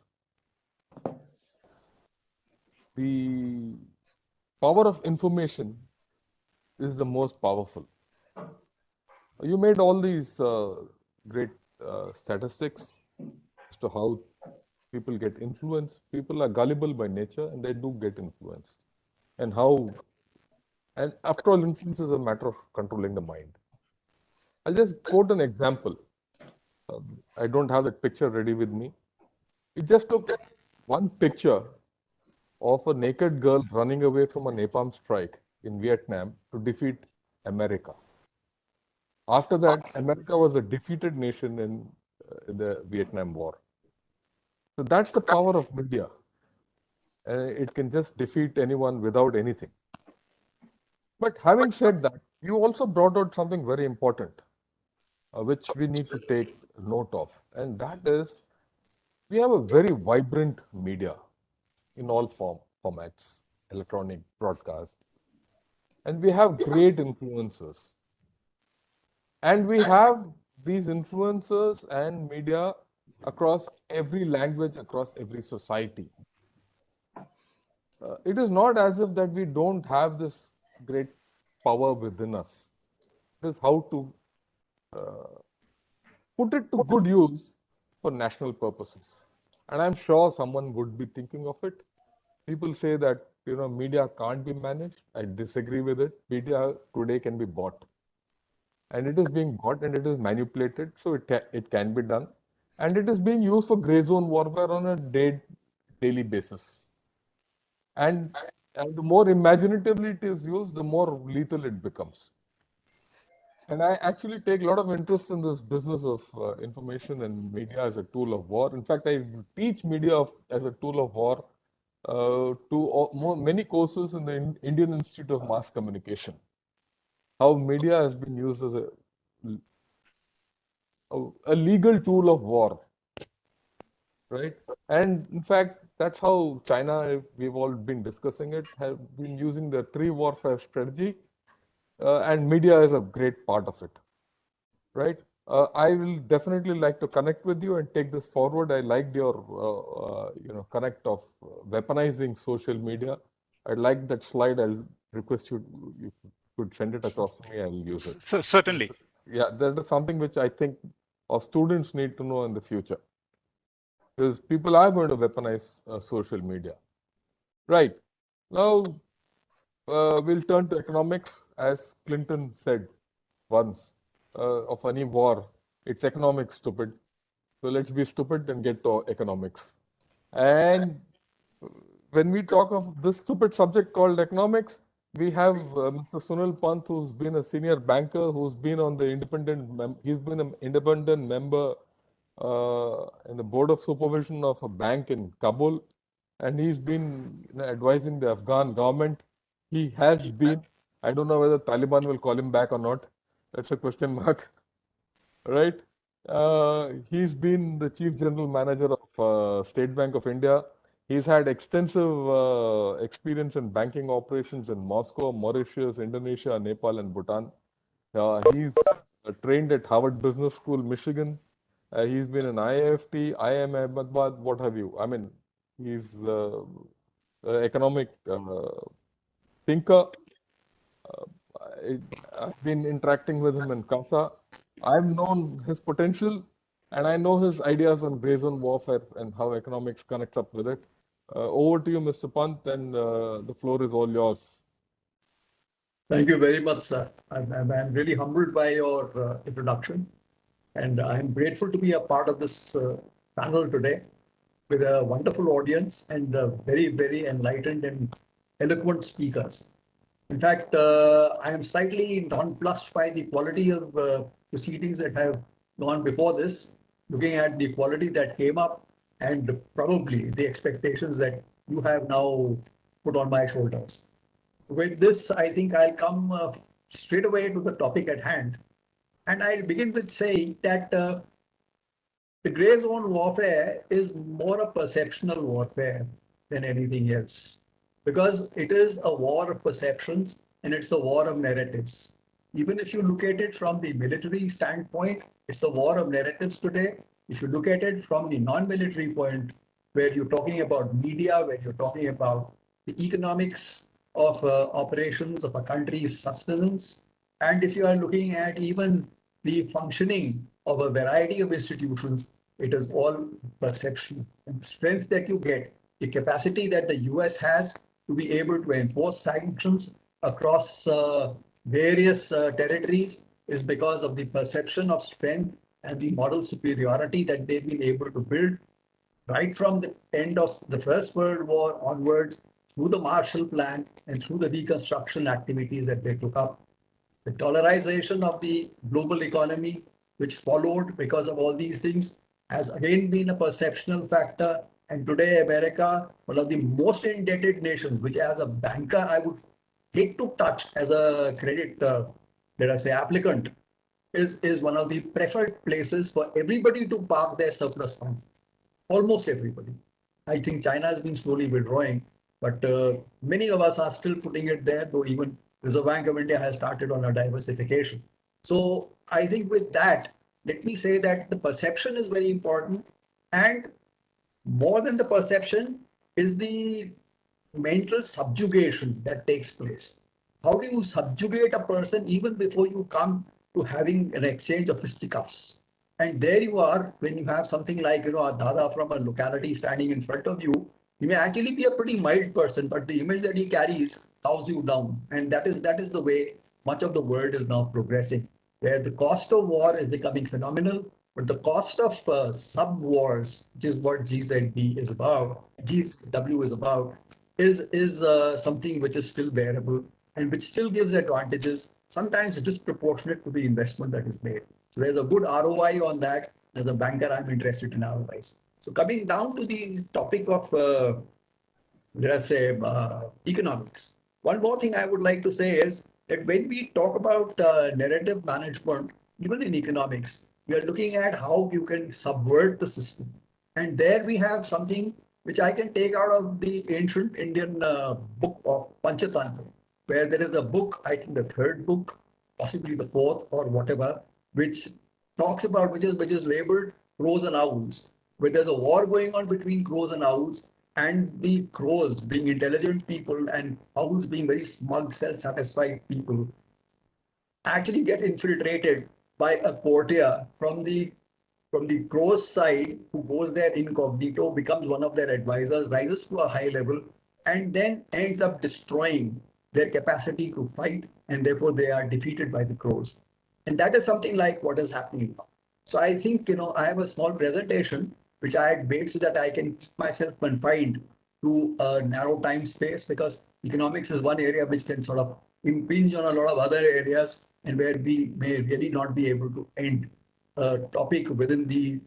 the power of information is the most powerful. You made all these great statistics as to how people get influenced. People are gullible by nature and they do get influenced. And after all, influence is a matter of controlling the mind. I'll just quote an example. I don't have that picture ready with me. It just took one picture of a naked girl running away from a napalm strike in Vietnam to defeat America. After that, America was a defeated nation in the Vietnam War. So that's the power of media. It can just defeat anyone without anything. But having said that, you also brought out something very important, which we need to take note of. And that is, we have a very vibrant media in all formats, electronic, broadcast. And we have great influencers. And we have these influencers and media across every language, across every society. It is not as if that we don't have this great power within us. It is how to put it to good use for national purposes. And I'm sure someone would be thinking of it. People say that media can't be managed. I disagree with it. Media today can be bought. And it is being bought and it is manipulated, so it can be done. And it is being used for gray zone warfare on a daily basis. And the more imaginatively it is used, the more lethal it becomes. And I actually take a lot of interest in this business of information and media as a tool of war. In fact, I teach media as a tool of war to many courses in the Indian Institute of Mass Communication. How media has been used as a legal tool of war, right? And in fact, that's how China, we've all been discussing it, have been using the 3 warfare strategy, and media is a great part of it, right? I will definitely like to connect with you and take this forward. I liked your, connect of weaponizing social media. I like that slide. I'll request you could send it across to me. I'll use it. Certainly. Yeah, that is something which I think our students need to know in the future. Because people are going to weaponize social media. Right. Now, we'll turn to economics. As Clinton said once, of any war, it's economics, stupid. So let's be stupid and get to economics. And when we talk of this stupid subject called economics, we have Mr. Sunil Pant, who's been a senior banker, who's been on the he's been an independent member in the board of supervision of a bank in Kabul, and he's been advising the Afghan government. He has been, I don't know whether Taliban will call him back or not. That's a question mark, right? He's been the chief general manager of State Bank of India. He's had extensive experience in banking operations in Moscow, Mauritius, Indonesia, Nepal, and Bhutan. He's trained at Harvard Business School, Michigan. He's been in IIFT, IIM Ahmedabad, what have you. I mean, he's an economic thinker. I've been interacting with him in CASA. I've known his potential and I know his ideas on gray zone warfare and how economics connects up with it. Over to you, Mr. Pant, and the floor is all yours. Thank you very much, sir. I'm really humbled by your introduction, and I'm grateful to be a part of this panel today with a wonderful audience and very, very enlightened and eloquent speakers. In fact, I am slightly nonplussed by the quality of proceedings that have gone before this, looking at the quality that came up and probably the expectations that you have now put on my shoulders. with this, I think I'll come straight away to the topic at hand. And I'll begin with saying that the gray zone warfare is more a perceptional warfare than anything else, because it is a war of perceptions and it's a war of narratives. Even if you look at it from the military standpoint, it's a war of narratives today. If you look at it from the non-military point, where you're talking about media, where you're talking about the economics of operations of a country's sustenance, and if you are looking at even the functioning of a variety of institutions, it is all perception. And the strength that you get, the capacity that the US has to be able to enforce sanctions across various territories is because of the perception of strength and the moral superiority that they've been able to build right from the end of the First World War onwards, through the Marshall Plan and through the reconstruction activities that they took up. The dollarization of the global economy, which followed because of all these things, has again been a perceptional factor. And today, America, one of the most indebted nations, which as a banker, I would hate to touch as a credit, let us say, applicant, is one of the preferred places for everybody to park their surplus funds. Almost everybody. I think China has been slowly withdrawing, but many of us are still putting it there, though even Reserve Bank of India has started on a diversification. So I think with that, let me say that the perception is very important, and more than the perception is the mental subjugation that takes place. How do you subjugate a person even before you come to having an exchange of fisticuffs? And there you are, when you have something like, a Dada from a locality standing in front of you, he may actually be a pretty mild person, but the image that he carries cows you down. And that is the way much of the world is now progressing, where the cost of war is becoming phenomenal, but the cost of sub-wars, which is what GZB is about, GW is about, is something which is still bearable and which still gives advantages, sometimes disproportionate to the investment that is made. So there's a good ROI on that. As a banker, I'm interested in ROIs. So coming down to the topic of, let us say, economics. One more thing I would like to say is that when we talk about narrative management, even in economics, we are looking at how you can subvert the system. And there we have something which I can take out of the ancient Indian book of Panchatantra, where there is a book, I think the third book, possibly the fourth or whatever, which talks about, which is labeled crows and owls, where there's a war going on between crows and owls, and the crows being intelligent people and owls being very smug, self-satisfied people actually get infiltrated by a courtier from the crow's side, who goes there incognito, becomes one of their advisors, rises to a high level, and then ends up destroying their capacity to fight, and therefore they are defeated by the crows. And that is something like what is happening now. So I think, I have a small presentation which I had made so that I can keep myself confined to a narrow time space, because economics is one area which can sort of impinge on a lot of other areas, and where we may really not be able to end a topic within the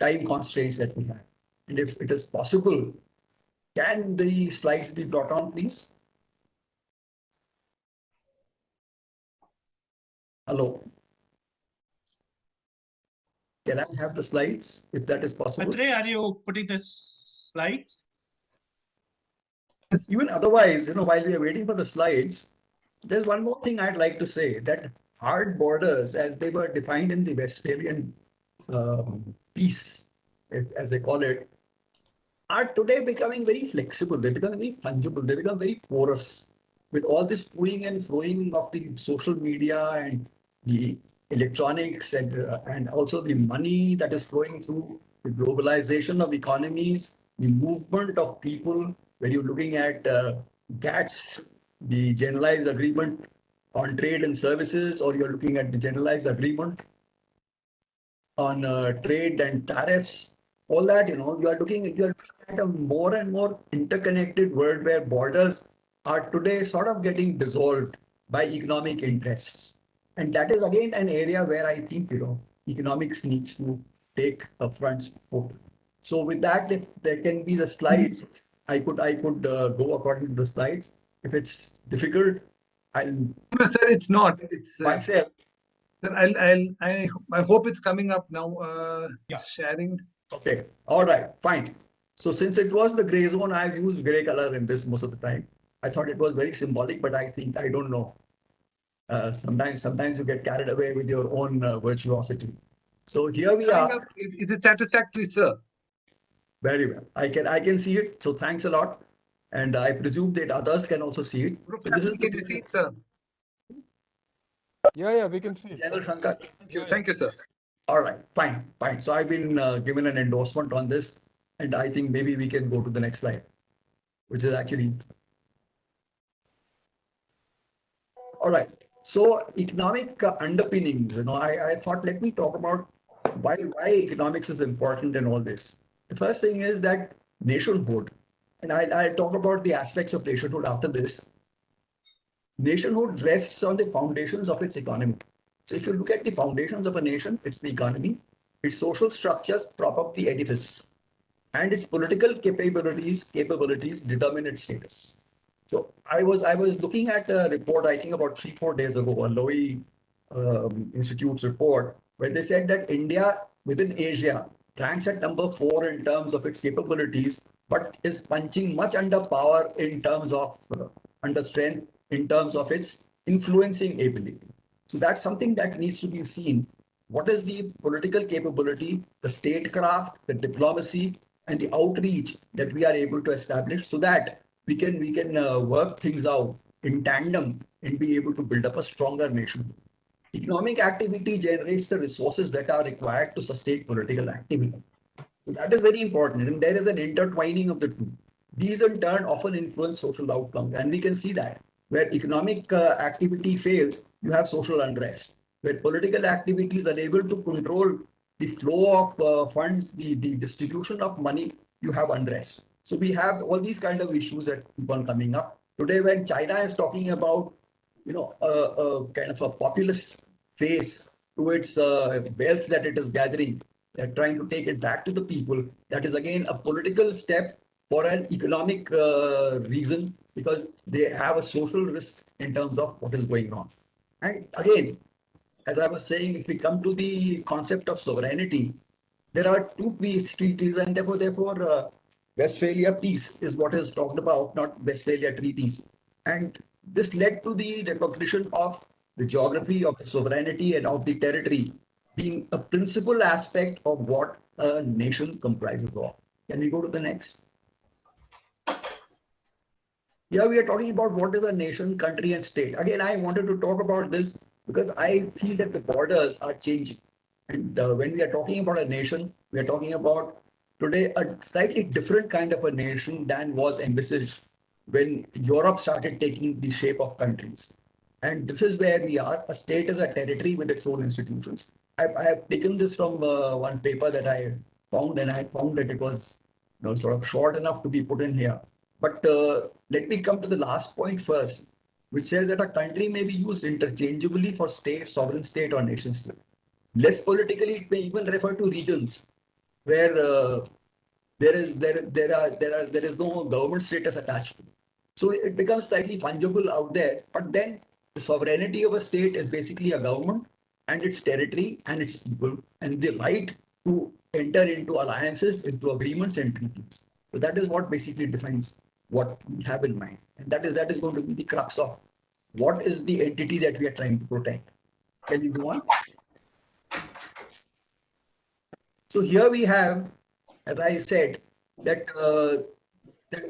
time constraints that we have. And if it is possible, can the slides be brought on, please? Hello. Can I have the slides, if that is possible? Atre, are you putting the slides? Even otherwise, while we are waiting for the slides, there's one more thing I'd like to say, that hard borders, as they were defined in the Westphalian peace, as they call it, are today becoming very flexible. They become very fungible. They become very porous with all this toing and froing of the social media and the electronics and also the money that is flowing through the globalization of economies, the movement of people. When you're looking at GATS, the Generalized Agreement on Trade and Services, or you're looking at the Generalized Agreement on trade and tariffs, all that, you are looking at a more and more interconnected world where borders are today sort of getting dissolved by economic interests. And that is again an area where I think, economics needs to take a front foot. So with that, if there can be the slides, I could go according to the slides. If it's difficult, I'll No, sir, it's not. It's myself. sir, I hope it's coming up now. Yeah. Sharing. Okay. All right. Fine. So since it was the gray zone, I've used gray color in this most of the time. I thought it was very symbolic, but I think I don't know. Sometimes you get carried away with your own virtuosity. So here we Coming are. up. Is it satisfactory, sir? Very well. I can see it. So thanks a lot. And I presume that others can also see it. So this is Can you see it, sir? Yeah, we can see it. General Shankar. Thank you, sir. All right, fine. So I've been given an endorsement on this, and I think maybe we can go to the next slide, which is actually. All right. So economic underpinnings, I thought let me talk about why economics is important in all this. The first thing is that nationhood, and I'll talk about the aspects of nationhood after this. Nationhood rests on the foundations of its economy. So if you look at the foundations of a nation, it's the economy, its social structures prop up the edifice, and its political capabilities determine its status. So I was looking at a report, I think about 3-4 days ago, a Lowy Institute's report, where they said that India within Asia ranks at number 4 in terms of its capabilities, but is punching much under power in terms of under strength, in terms of its influencing ability. So that's something that needs to be seen. What is the political capability, the statecraft, the diplomacy, and the outreach that we are able to establish so that we can work things out in tandem and be able to build up a stronger nation. Economic activity generates the resources that are required to sustain political activity. So that is very important, and there is an intertwining of the two. These in turn often influence social outcomes, and we can see that where economic activity fails, you have social unrest. Where political activity is unable to control the flow of funds, the distribution of money, you have unrest. So we have all these kind of issues that keep on coming up. Today, when China is talking about, a kind of a populist phase to its wealth that it is gathering, they're trying to take it back to the people. That is again a political step for an economic reason, because they have a social risk in terms of what is going on. And again, as I was saying, if we come to the concept of sovereignty, there are two peace treaties, and therefore, Westphalia peace is what is talked about, not Westphalia treaties. And this led to the recognition of the geography of the sovereignty and of the territory being a principal aspect of what a nation comprises of. Can we go to the next? Here we are talking about what is a nation, country, and state. Again, I wanted to talk about this because I feel that the borders are changing. And when we are talking about a nation, we are talking about today a slightly different kind of a nation than was envisaged when Europe started taking the shape of countries. And this is where we are. A state is a territory with its own institutions. I have taken this from one paper that I found, and I found that it was sort of short enough to be put in here. But let me come to the last point first, which says that a country may be used interchangeably for state, sovereign state, or nation state. Less politically, it may even refer to regions where there is no government status attached to it. So it becomes slightly fungible out there. But then the sovereignty of a state is basically a government and its territory and its people, and the right to enter into alliances, into agreements and treaties. So that is what basically defines what we have in mind, and that is going to be the crux of what is the entity that we are trying to protect. Can you go on? So here we have, as I said, that the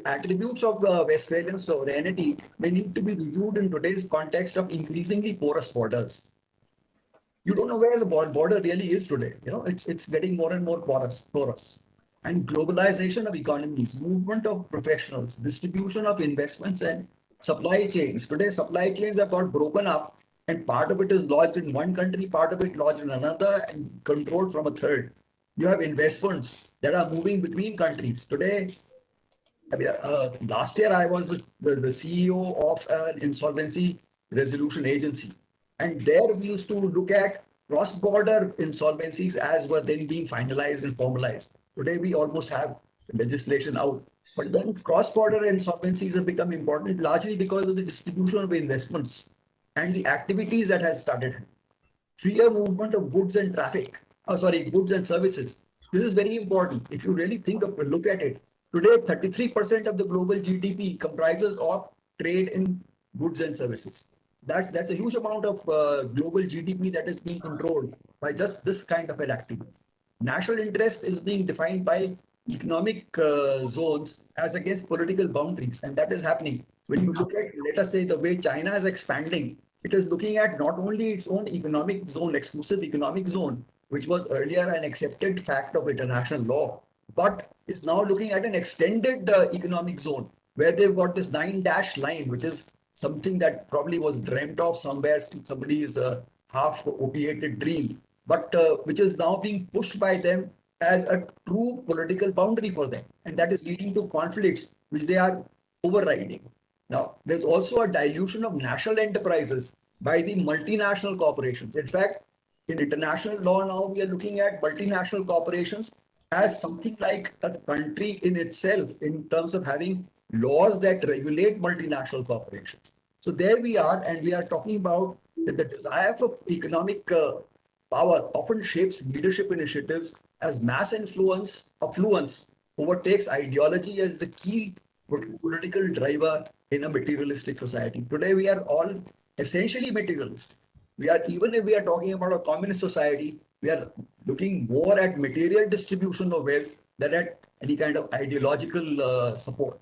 attributes of Westphalian sovereignty may need to be reviewed in today's context of increasingly porous borders. You don't know where the border really is today. It's getting more and more porous. And globalization of economies, movement of professionals, distribution of investments, and supply chains. Today, supply chains have got broken up, and part of it is lodged in one country, part of it lodged in another, and controlled from a third. You have investments that are moving between countries. Today, last year I was the CEO of an insolvency resolution agency. And there we used to look at cross-border insolvencies as were then being finalized and formalized. Today we almost have legislation out. But then cross-border insolvencies have become important largely because of the distribution of investments and the activities that has started. Freer movement of goods and traffic, goods and services. This is very important. If you really look at it, today 33% of the global GDP comprises of trade in goods and services. That's a huge amount of global GDP that is being controlled by just this kind of an activity. National interest is being defined by economic zones as against political boundaries, and that is happening. When you look at, let us say, the way China is expanding, it is looking at not only its own economic zone, exclusive economic zone, which was earlier an accepted fact of international law, but is now looking at an extended economic zone where they've got this 9-dash line, which is something that probably was dreamt of somewhere in somebody's half opiated dream, but which is now being pushed by them as a true political boundary for them. And that is leading to conflicts which they are overriding. Now, there's also a dilution of national enterprises by the multinational corporations. In fact, in international law now, we are looking at multinational corporations as something like a country in itself in terms of having laws that regulate multinational corporations. So there we are, and we are talking about that the desire for economic power often shapes leadership initiatives as mass affluence overtakes ideology as the key political driver in a materialistic society. Today, we are all essentially materialist. Even if we are talking about a communist society, we are looking more at material distribution of wealth than at any kind of ideological support.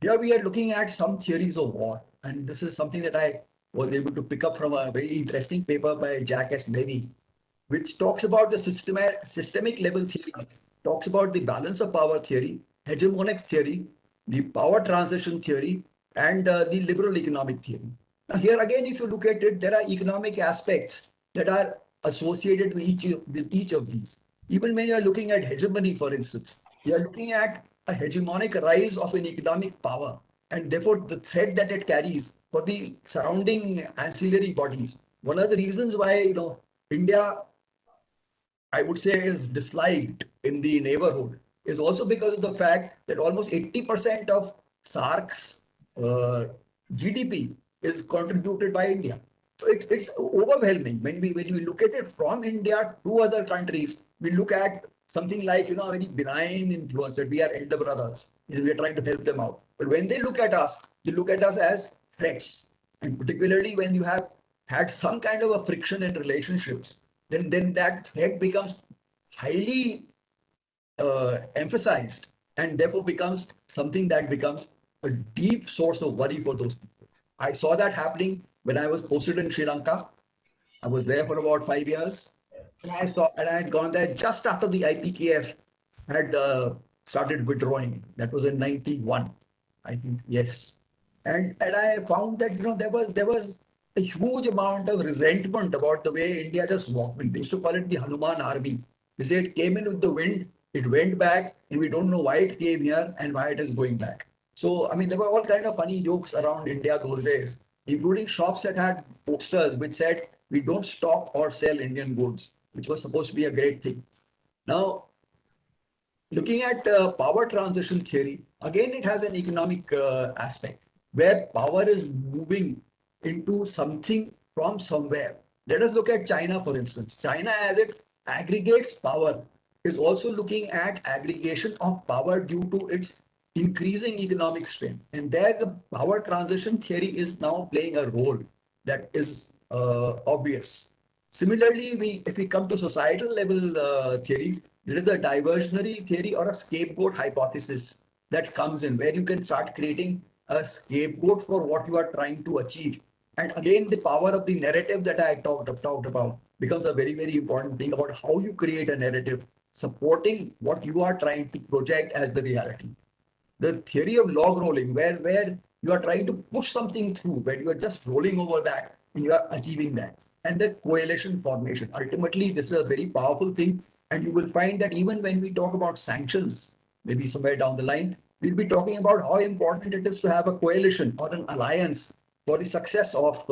Here we are looking at some theories of war, and this is something that I was able to pick up from a very interesting paper by Jack S. Levy, which talks about the systemic level theories, talks about the balance of power theory, hegemonic theory, the power transition theory, and the liberal economic theory. Now here again, if you look at it, there are economic aspects that are associated with each of these. Even when you are looking at hegemony, for instance, you are looking at a hegemonic rise of an economic power, and therefore the threat that it carries for the surrounding ancillary bodies. One of the reasons why India, I would say, is disliked in the neighborhood is also because of the fact that almost 80% of SAARC's GDP is contributed by India. So it's overwhelming. When we look at it from India to other countries, we look at something like a very benign influence that we are elder brothers. We are trying to help them out. But when they look at us as threats. And particularly when you have had some kind of a friction in relationships, then that threat becomes highly emphasized and therefore becomes something that becomes a deep source of worry for those people. I saw that happening when I was posted in Sri Lanka. I was there for about 5 years. And I had gone there just after the IPKF had started withdrawing. That was in 91, I think, yes. And I found that there was a huge amount of resentment about the way India just walked in. They used to call it the Hanuman army. They say it came in with the wind, it went back, and we don't know why it came here and why it is going back. So, I mean, there were all kind of funny jokes around India those days, including shops that had posters which said, "We don't stock or sell Indian goods," which was supposed to be a great thing. Now, looking at power transition theory, again, it has an economic aspect where power is moving into something from somewhere. Let us look at China, for instance. China, as it aggregates power, is also looking at aggregation of power due to its increasing economic strength. And there the power transition theory is now playing a role that is obvious. Similarly, if we come to societal level theories, there is a diversionary theory or a scapegoat hypothesis that comes in where you can start creating a scapegoat for what you are trying to achieve. And again, the power of the narrative that I talked about becomes a very, very important thing about how you create a narrative supporting what you are trying to project as the reality. The theory of log rolling, where you are trying to push something through, where you are just rolling over that and you are achieving that. And the coalition formation. Ultimately, this is a very powerful thing. And you will find that even when we talk about sanctions, maybe somewhere down the line, we'll be talking about how important it is to have a coalition or an alliance for the success of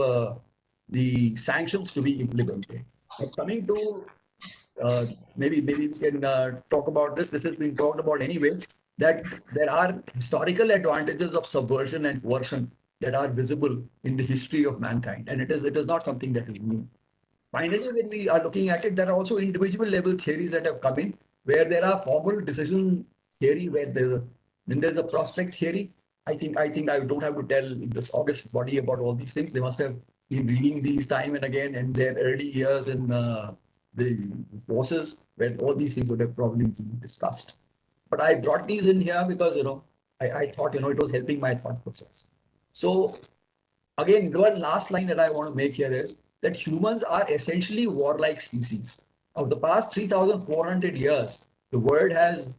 the sanctions to be implemented. Now, coming to maybe we can talk about this. This has been talked about anyway, that there are historical advantages of subversion and coercion that are visible in the history of mankind. And it is not something that is new. Finally, when we are looking at it, there are also individual level theories that have come in, where there are formal decision theory, where there's a prospect theory. I think I don't have to tell this august body about all these things. They must have been reading these time and again in their early years in the courses where all these things would have probably been discussed. But I brought these in here because I thought it was helping my thought process. So again, the one last line that I want to make here is that humans are essentially warlike species. Of the past 3,400 years, the world has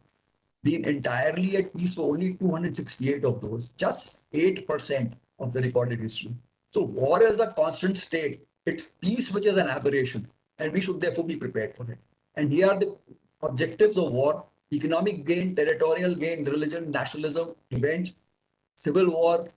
been entirely at peace for only 268 of those, just 8% of the recorded history. So war is a constant state. It's peace which is an aberration, and we should therefore be prepared for it. And here are the objectives of war: economic gain, territorial gain, religion, nationalism, revenge, civil war,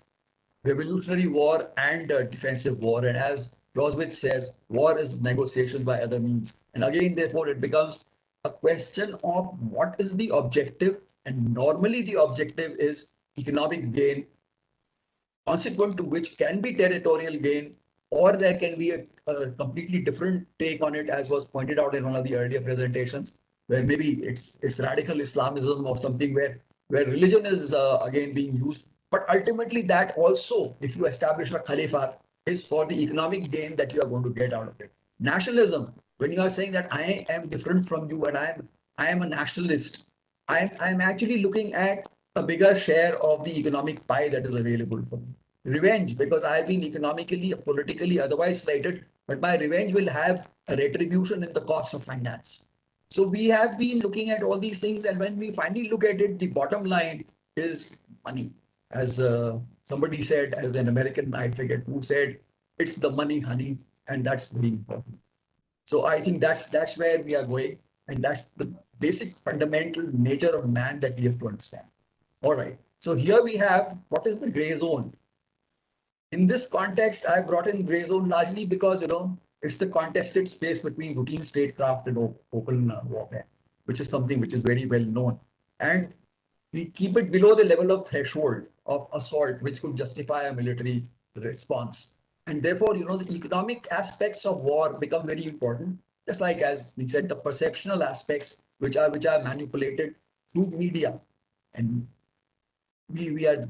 revolutionary war, and defensive war. And as Clausewitz says, war is negotiation by other means. And again, therefore, it becomes a question of what is the objective. And normally the objective is economic gain, consequent to which can be territorial gain, or there can be a completely different take on it, as was pointed out in one of the earlier presentations, where maybe it's radical Islamism or something where religion is again being used. But ultimately, that also, if you establish a caliphate, is for the economic gain that you are going to get out of it. Nationalism, when you are saying that I am different from you and I am a nationalist, I'm actually looking at a bigger share of the economic pie that is available for me. Revenge, because I've been economically, politically, otherwise slighted, but my revenge will have a retribution in the cost of finance. So we have been looking at all these things, and when we finally look at it, the bottom line is money. As somebody said, as an American, I forget who said, it's the money, honey, and that's very important. So I think that's where we are going, and that's the basic fundamental nature of man that we have to understand. All right. So here we have what is the gray zone. In this context, I brought in gray zone largely because it's the contested space between routine statecraft and open warfare, which is something which is very well known, and we keep it below the level of threshold of assault, which could justify a military response. And therefore, the economic aspects of war become very important. Just like, as we said, the perceptual aspects, which are manipulated through media. And we are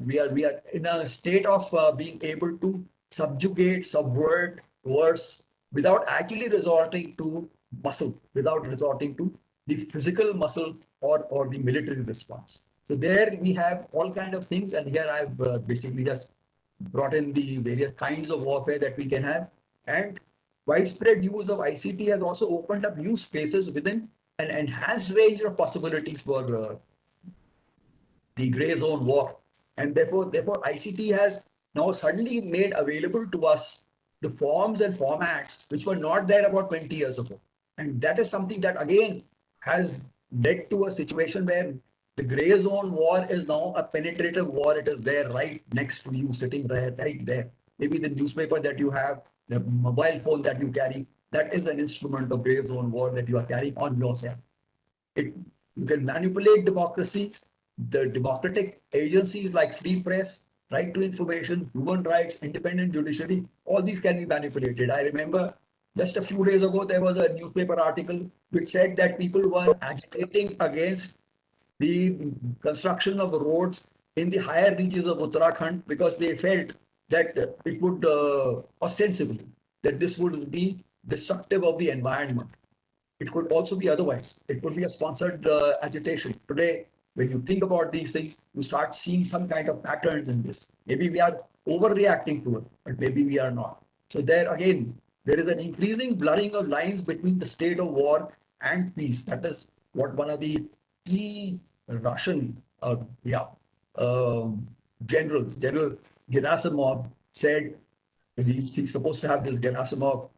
in a state of being able to subjugate, subvert, coerce, without actually resorting to muscle, without resorting to the physical muscle or the military response. So there we have all kind of things, and here I've basically just brought in the various kinds of warfare that we can have. And widespread use of ICT has also opened up new spaces within an enhanced range of possibilities for the gray zone war. And therefore ICT has now suddenly made available to us the forms and formats which were not there about 20 years ago. And that is something that again has led to a situation where the gray zone war is now a penetrative war. It is there right next to you, sitting there, right there. Maybe the newspaper that you have, the mobile phone that you carry, that is an instrument of gray zone war that you are carrying on yourself. You can manipulate democracies, the democratic agencies like free press, right to information, human rights, independent judiciary, all these can be manipulated. I remember just a few days ago, there was a newspaper article which said that people were agitating against the construction of roads in the higher reaches of Uttarakhand because they felt that it would ostensibly, that this would be destructive of the environment. It could also be otherwise. It could be a sponsored agitation. Today, when you think about these things, you start seeing some kind of patterns in this. Maybe we are overreacting to it, but maybe we are not. So there again, there is an increasing blurring of lines between the state of war and peace. That is what one of the key Russian generals, General Gerasimov, said. He's supposed to have this Gerasimov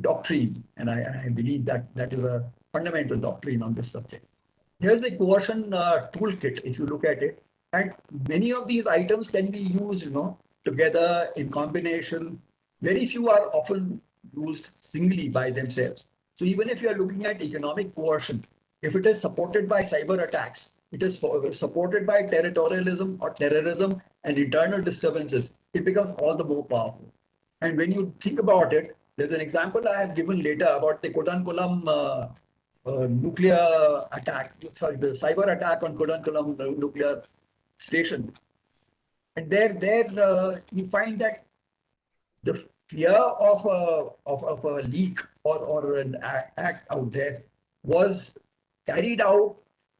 doctrine, and I believe that is a fundamental doctrine on this subject. Here's the coercion toolkit, if you look at it, and many of these items can be used, together in combination. Very few are often used singly by themselves. So even if you are looking at economic coercion, if it is supported by cyber attacks, it is supported by territorialism or terrorism and internal disturbances, it becomes all the more powerful. And when you think about it, there's an example I have given later about the Kudankulam nuclear attack, sorry, the cyber attack on Kudankulam nuclear station. And there you find that the fear of a leak or an act out there was carried out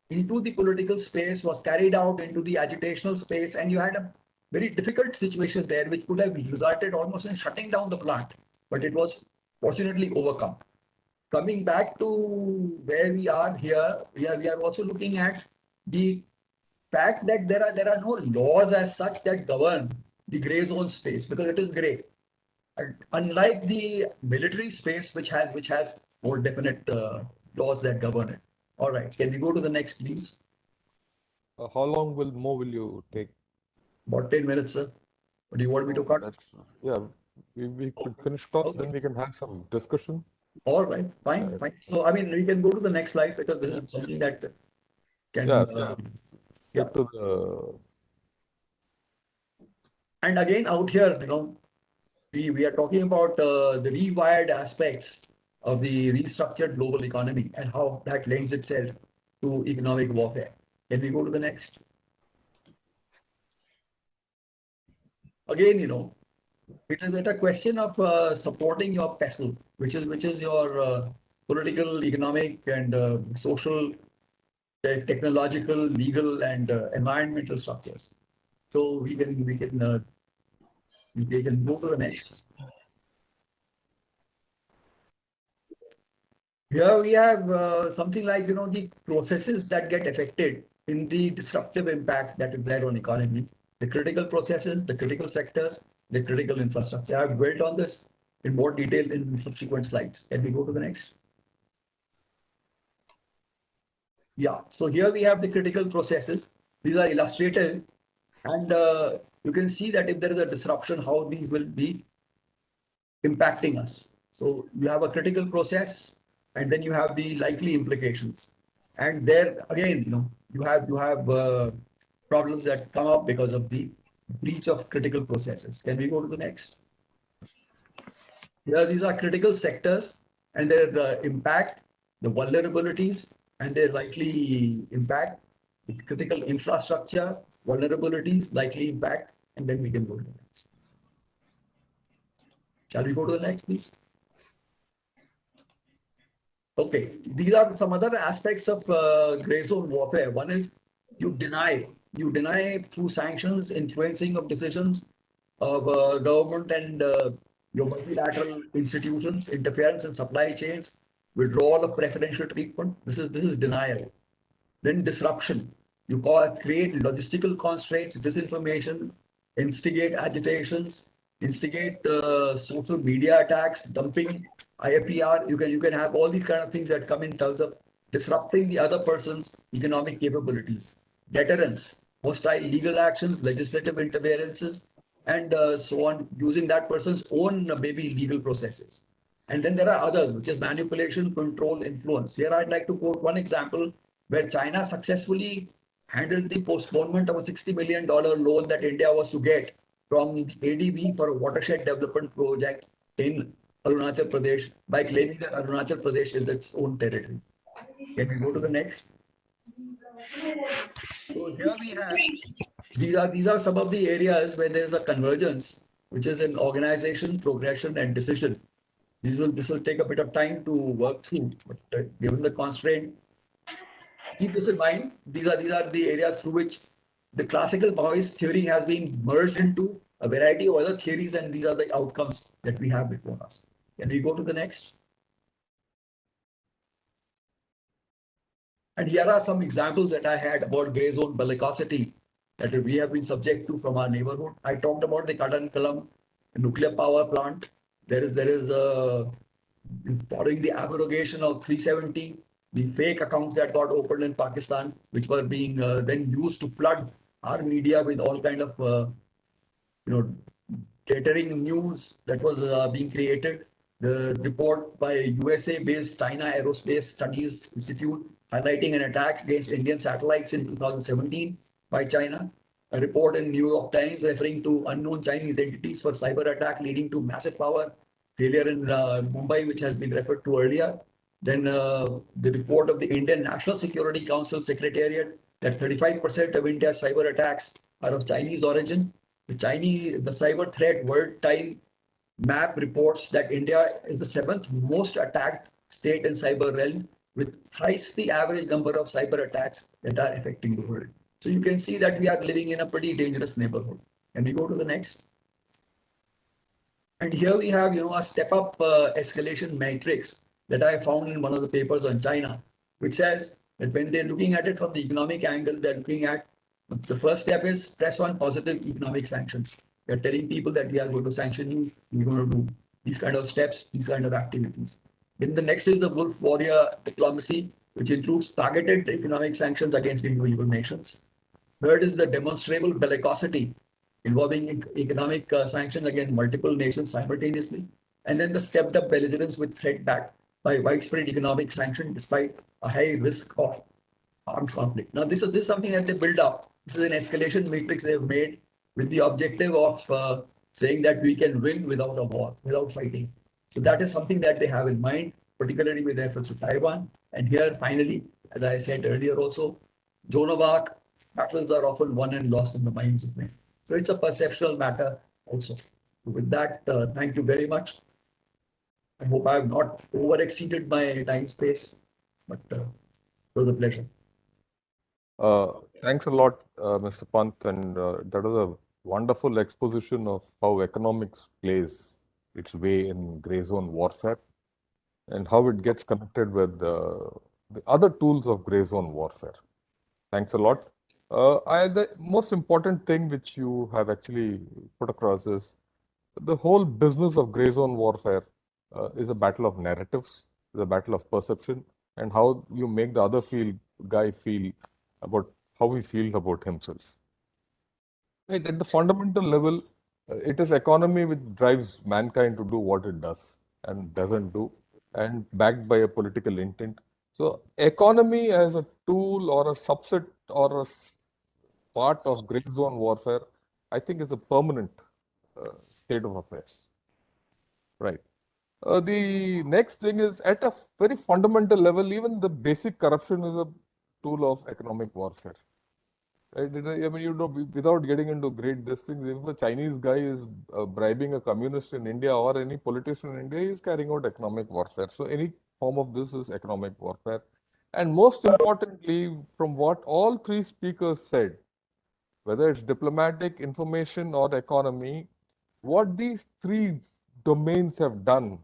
into the political space, was carried out into the agitational space, and you had a very difficult situation there, which could have resulted almost in shutting down the plant, but it was fortunately overcome. Coming back to where we are here, we are also looking at the fact that there are no laws as such that govern the gray zone space, because it is gray. And unlike the military space, which has more definite laws that govern it. All right, can we go to the next, please? How long will you take? About 10 minutes, sir. What do you want me to cut? Yeah, we could finish talk, Okay. then we can have some discussion. All right, fine, fine. So, I mean, we can go to the next slide because this is something that can, Yeah, yeah. Get to the And again, out here, we are talking about the rewired aspects of the restructured global economy and how that lends itself to economic warfare. Can we go to the next? Again, it is a question of supporting your PESEL, which is your political, economic, and social, technological, legal, and environmental structures. So we can go to the next. Here we have something like the processes that get affected in the disruptive impact that is there on economy, the critical processes, the critical sectors, the critical infrastructure. I've built on this in more detail in subsequent slides. Can we go to the next? Yeah, so here we have the critical processes. These are illustrative, and you can see that if there is a disruption, how these will be impacting us. So you have a critical process, and then you have the likely implications. And there again, you have problems that come up because of the breach of critical processes. Can we go to the next? Here, these are critical sectors and their impact, the vulnerabilities, and their likely impact, the critical infrastructure, vulnerabilities, likely impact, and then we can go to the next. Shall we go to the next, please? Okay, these are some other aspects of gray zone warfare. One is you deny through sanctions, influencing of decisions of government and your multilateral institutions, interference in supply chains, withdrawal of preferential treatment. This is denial. Then disruption. You create logistical constraints, disinformation, instigate agitations, instigate social media attacks, dumping, IPR. You can have all these kind of things that come in terms of disrupting the other person's economic capabilities. Deterrence, hostile legal actions, legislative interferences, and so on, using that person's own maybe legal processes. And then there are others, which is manipulation, control, influence. Here I'd like to quote one example where China successfully handled the postponement of a $60 million loan that India was to get from ADB for a watershed development project in Arunachal Pradesh by claiming that Arunachal Pradesh is its own territory. Can we go to the next? So here we have, these are some of the areas where there is a convergence, which is in organization, progression, and decision. This will take a bit of time to work through, but given the constraint, keep this in mind. These are the areas through which the classical Maoist theory has been merged into a variety of other theories, and these are the outcomes that we have before us. Can we go to the next? And here are some examples that I had about gray zone bellicosity that we have been subject to from our neighborhood. I talked about the Kudankulam nuclear power plant. There is following the abrogation of 370, the fake accounts that got opened in Pakistan, which were being then used to flood our media with all kind of catering news that was being created. The report by USA-based China Aerospace Studies Institute highlighting an attack against Indian satellites in 2017 by China. A report in New York Times referring to unknown Chinese entities for cyber attack leading to massive power failure in Mumbai, which has been referred to earlier. Then the report of the Indian National Security Council Secretariat that 35% of India's cyber attacks are of Chinese origin. The cyber threat world time map reports that India is the seventh most attacked state in cyber realm, with thrice the average number of cyber attacks that are affecting the world. So you can see that we are living in a pretty dangerous neighborhood. Can we go to the next? And here we have, a step-up escalation matrix that I found in one of the papers on China, which says that when they're looking at it from the economic angle, they're looking at the first step is press on positive economic sanctions. We're telling people that we are going to sanction you, we're going to do these kind of steps, these kind of activities. Then the next is the wolf warrior diplomacy, which includes targeted economic sanctions against individual nations. Third is the demonstrable bellicosity involving economic sanctions against multiple nations simultaneously. And then the stepped up belligerence with threat backed by widespread economic sanction despite a high risk of armed conflict. Now, this is something that they build up. This is an escalation matrix they've made with the objective of saying that we can win without a war, without fighting. So that is something that they have in mind, particularly with reference to Taiwan. And here, finally, as I said earlier also, Joan of Arc, battles are often won and lost in the minds of men. So it's a perceptual matter also. So with that, thank you very much. I hope I have not over-exceeded my time space, but it was a pleasure. Thanks a lot, Mr. Pant, and that was a wonderful exposition of how economics plays its way in gray zone warfare and how it gets connected with the other tools of gray zone warfare. Thanks a lot. The most important thing which you have actually put across is the whole business of gray zone warfare is a battle of narratives, is a battle of perception, and how you make the other guy feel about how he feels about himself. Right? At the fundamental level, it is economy which drives mankind to do what it does and doesn't do, and backed by a political intent. So economy as a tool or a subset or a part of gray zone warfare, I think is a permanent state of affairs. Right. The next thing is at a very fundamental level, even the basic corruption is a tool of economic warfare. Right? I mean, without getting into great this thing, if the Chinese guy is bribing a communist in India or any politician in India, he is carrying out economic warfare. So any form of this is economic warfare. And most importantly, from what all three speakers said, whether it's diplomatic, information, or economy, what these three domains have done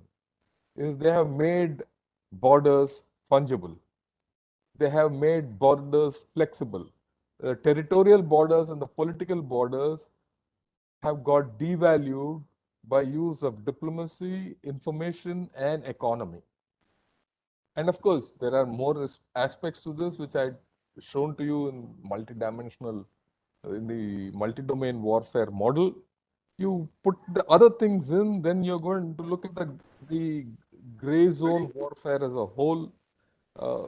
is they have made borders fungible. They have made borders flexible. The territorial borders and the political borders have got devalued by use of diplomacy, information, and economy. And of course, there are more aspects to this which I shown to you in in the multi-domain warfare model. You put the other things in, then you're going to look at the gray zone warfare as a whole,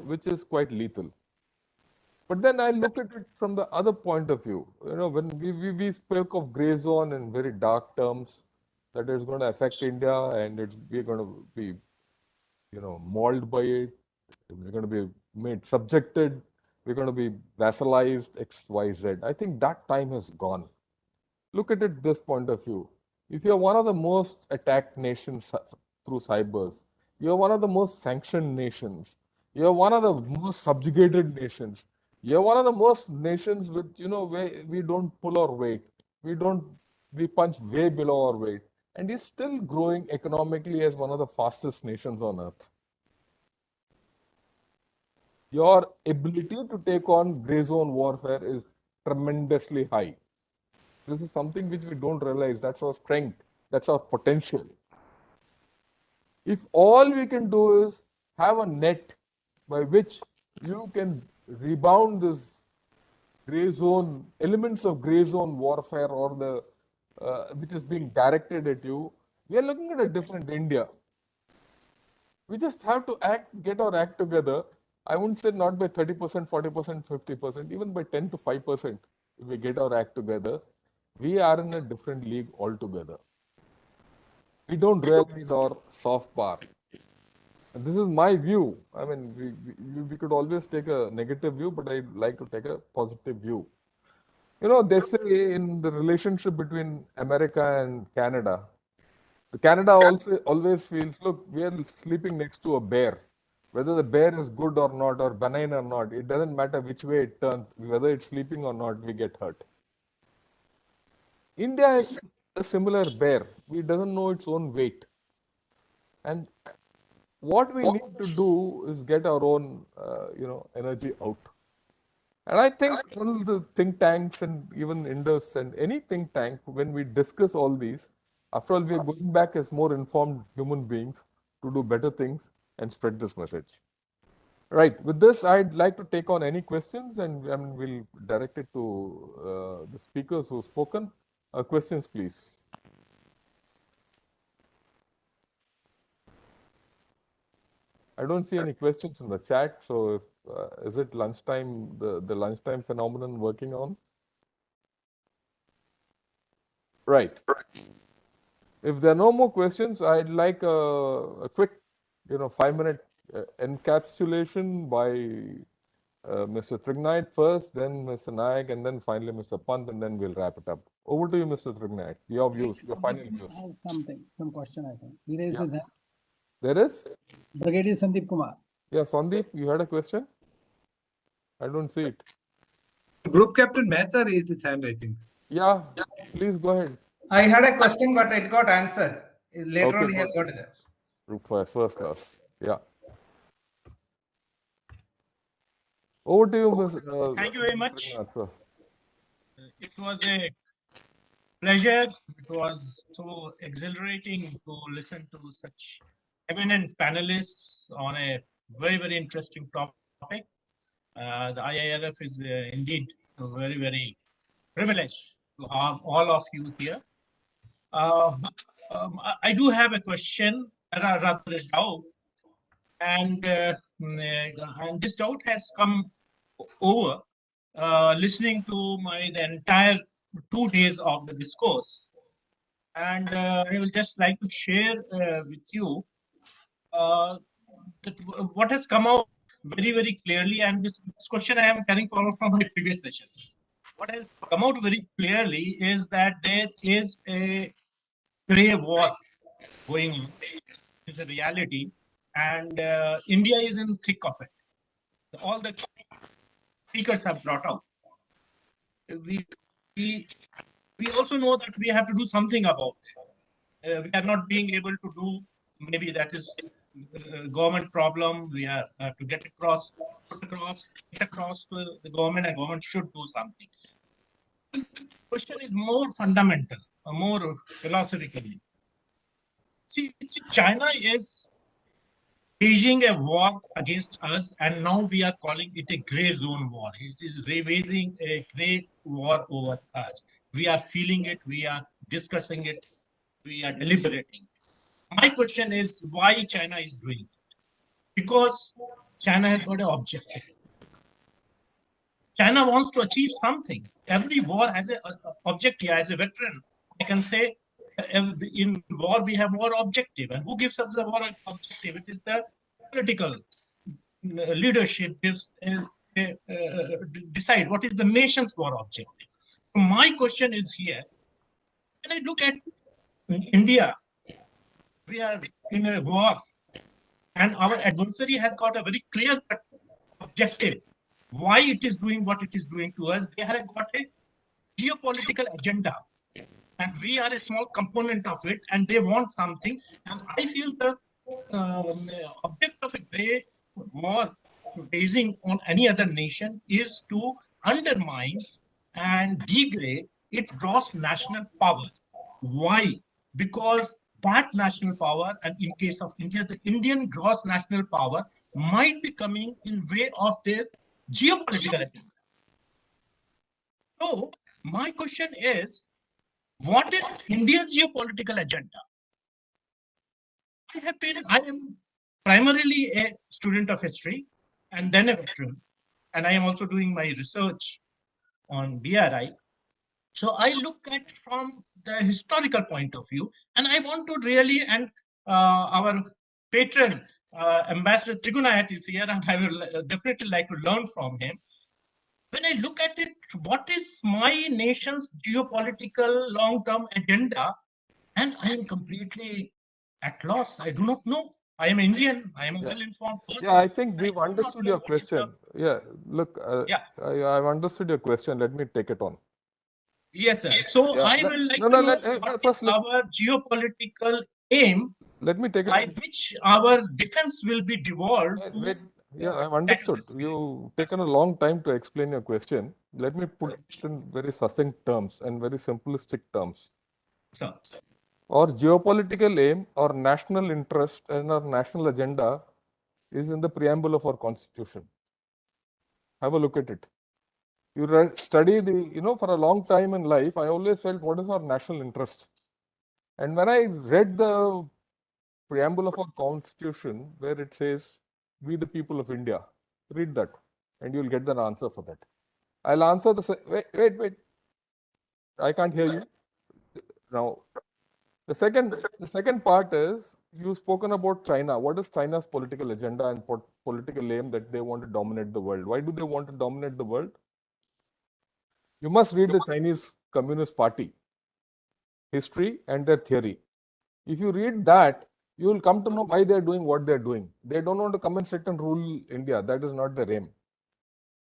which is quite lethal. But then I look at it from the other point of view. When we spoke of gray zone in very dark terms, that it's going to affect India and we're going to be, mauled by it. We're going to be made subjected. We're going to be vassalized, X, Y, Z. I think that time has gone. Look at it this point of view. If you're one of the most attacked nations through cybers, you're one of the most sanctioned nations, you're one of the most subjugated nations, you're one of the most nations with, where we don't pull our weight. We punch way below our weight. And you're still growing economically as one of the fastest nations on earth. Your ability to take on gray zone warfare is tremendously high. This is something which we don't realize. That's our strength. That's our potential. If all we can do is have a net by which you can rebound this gray zone, elements of gray zone warfare or which is being directed at you, we are looking at a different India. We just have to get our act together. I wouldn't say not by 30%, 40%, 50%, even by 10 to 5%. If we get our act together, we are in a different league altogether. We don't realize our soft power. And this is my view. I mean, we could always take a negative view, but I'd like to take a positive view. You know, they say in the relationship between America and Canada, Canada also always feels, look, we are sleeping next to a bear. Whether the bear is good or not, or benign or not, it doesn't matter which way it turns, whether it's sleeping or not, we get hurt. India is a similar bear. It doesn't know its own weight. And what we need to do is get our own, energy out. And I think all the think tanks and even Indus and any think tank, when we discuss all these, after all, we are going back as more informed human beings to do better things and spread this message. Right. With this, I'd like to take on any questions, and we'll direct it to the speakers who've spoken. Questions, please. I don't see any questions in the chat. So, is it lunchtime? The lunchtime phenomenon working on? Right. If there are no more questions, I'd like a quick, 5-minute encapsulation by Mr. Trignait first, then Mr. Nayak, and then finally Mr. Pant, and then we'll wrap it up. Over to you, Mr. Trignait. Your views, your final views. Has some question, I think. He raised his hand. There is? Brigadier Sandeep Kumar. Yeah, Sandeep, you had a question? I don't see it. Group Captain Mehta raised his hand, I think. Yeah, please go ahead. I had a question, but it got answered. Later on, he has got it. Group first class. Yeah. Over to you, Ms. Thank you very much. Sir. It was a pleasure. It was so exhilarating to listen to such eminent panelists on a very, very interesting topic. The IIRF is indeed very, very privileged to have all of you here. I do have a question, rather a doubt, and this doubt has come over listening to the entire 2 days of the discourse, and I will just like to share with you that what has come out very, very clearly, and this question I am carrying forward from my previous session. What has come out very clearly is that there is a gray war going on. It's a reality, and India is in the thick of it. All the speakers have brought out. We also know that we have to do something about it. We are not being able to do, maybe that is government problem. We are to get across to the government, and government should do something. The question is more fundamental, more philosophically. See, China is waging a war against us, and now we are calling it a gray zone war. It is waging a gray war over us. We are feeling it, we are discussing it, we are deliberating. My question is, why China is doing it? Because China has got an objective. China wants to achieve something. Every war has an objective. As a veteran, I can say, in war we have war objective, and who gives up the war objective? It is the political leadership gives decide what is the nation's war objective. My question is here: when I look at India, we are in a war, and our adversary has got a very clear objective. Why it is doing what it is doing to us? They have got a geopolitical agenda, and we are a small component of it, and they want something. And I feel the object of a gray war basing on any other nation is to undermine and degrade its gross national power. Why? Because that national power, and in case of India, the Indian gross national power might be coming in way of their geopolitical agenda. So my question is, what is India's geopolitical agenda? I am primarily a student of history and then a veteran, and I am also doing my research on BRI. So I look at from the historical point of view, and I want to really, and our patron, Ambassador Trigunayat is here, and I will definitely like to learn from him. When I look at it, what is my nation's geopolitical long-term agenda? And I am completely at loss. I do not know. I am Indian. I am a Yeah. well-informed person. Yeah, I think we've do not understood know your what is the- question. Yeah, look, Yeah. I've understood your question. Let me take it on. Yes, sir. So Yeah, I will like no, to no, know let, what first is our geopolitical aim let me take it by on. which our defense will be devolved Wait, to wait. Yeah, I've that understood. specific. You've taken a long time to explain your question. Let me put it in very succinct terms and very simplistic terms. So, Our geopolitical aim, our national interest, and our national agenda is in the preamble of our constitution. Have a look at it. You study for a long time in life, I always felt, what is our national interest? And when I read the preamble of our constitution, where it says, we the people of India, read that, and you'll get the answer for that. I'll answer wait. I can't hear you. Now, the second part is, you've spoken about China. What is China's political agenda and political aim that they want to dominate the world? Why do they want to dominate the world? You must read the Chinese Communist Party history and their theory. If you read that, you will come to know why they're doing what they're doing. They don't want to come and sit and rule India. That is not their aim.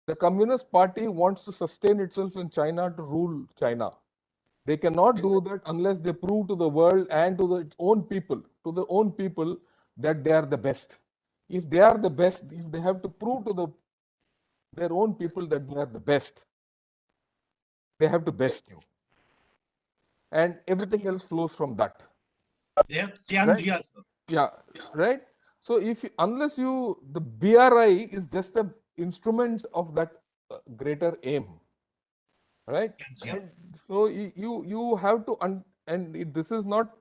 The Communist Party wants to sustain itself in China to rule China. They cannot do that unless they prove to the world and to its own people, that they are the best. If they are the best, if they have to prove to their own people that they are the best, they have to best you. And everything else flows from that. yeah, Right? Yeah, right? So unless the BRI is just an instrument of that greater aim, right? Yeah. And so you have to, this is not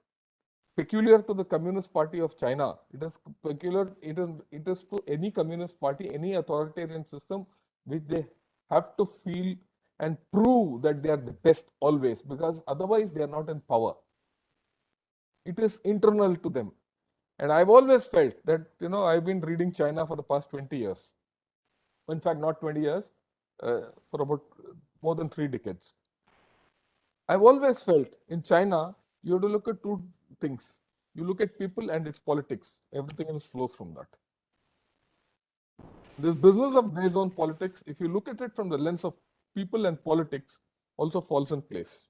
peculiar to the Communist Party of China. It is peculiar, it is to any Communist Party, any authoritarian system, which they have to feel and prove that they are the best always, because otherwise they are not in power. It is internal to them. And I've always felt that, I've been reading China for the past 20 years. In fact, not 20 years, for about more than 3 decades. I've always felt in China, you have to look at two things. You look at people and its politics. Everything else flows from that. This business of gray zone politics, if you look at it from the lens of people and politics, also falls in place.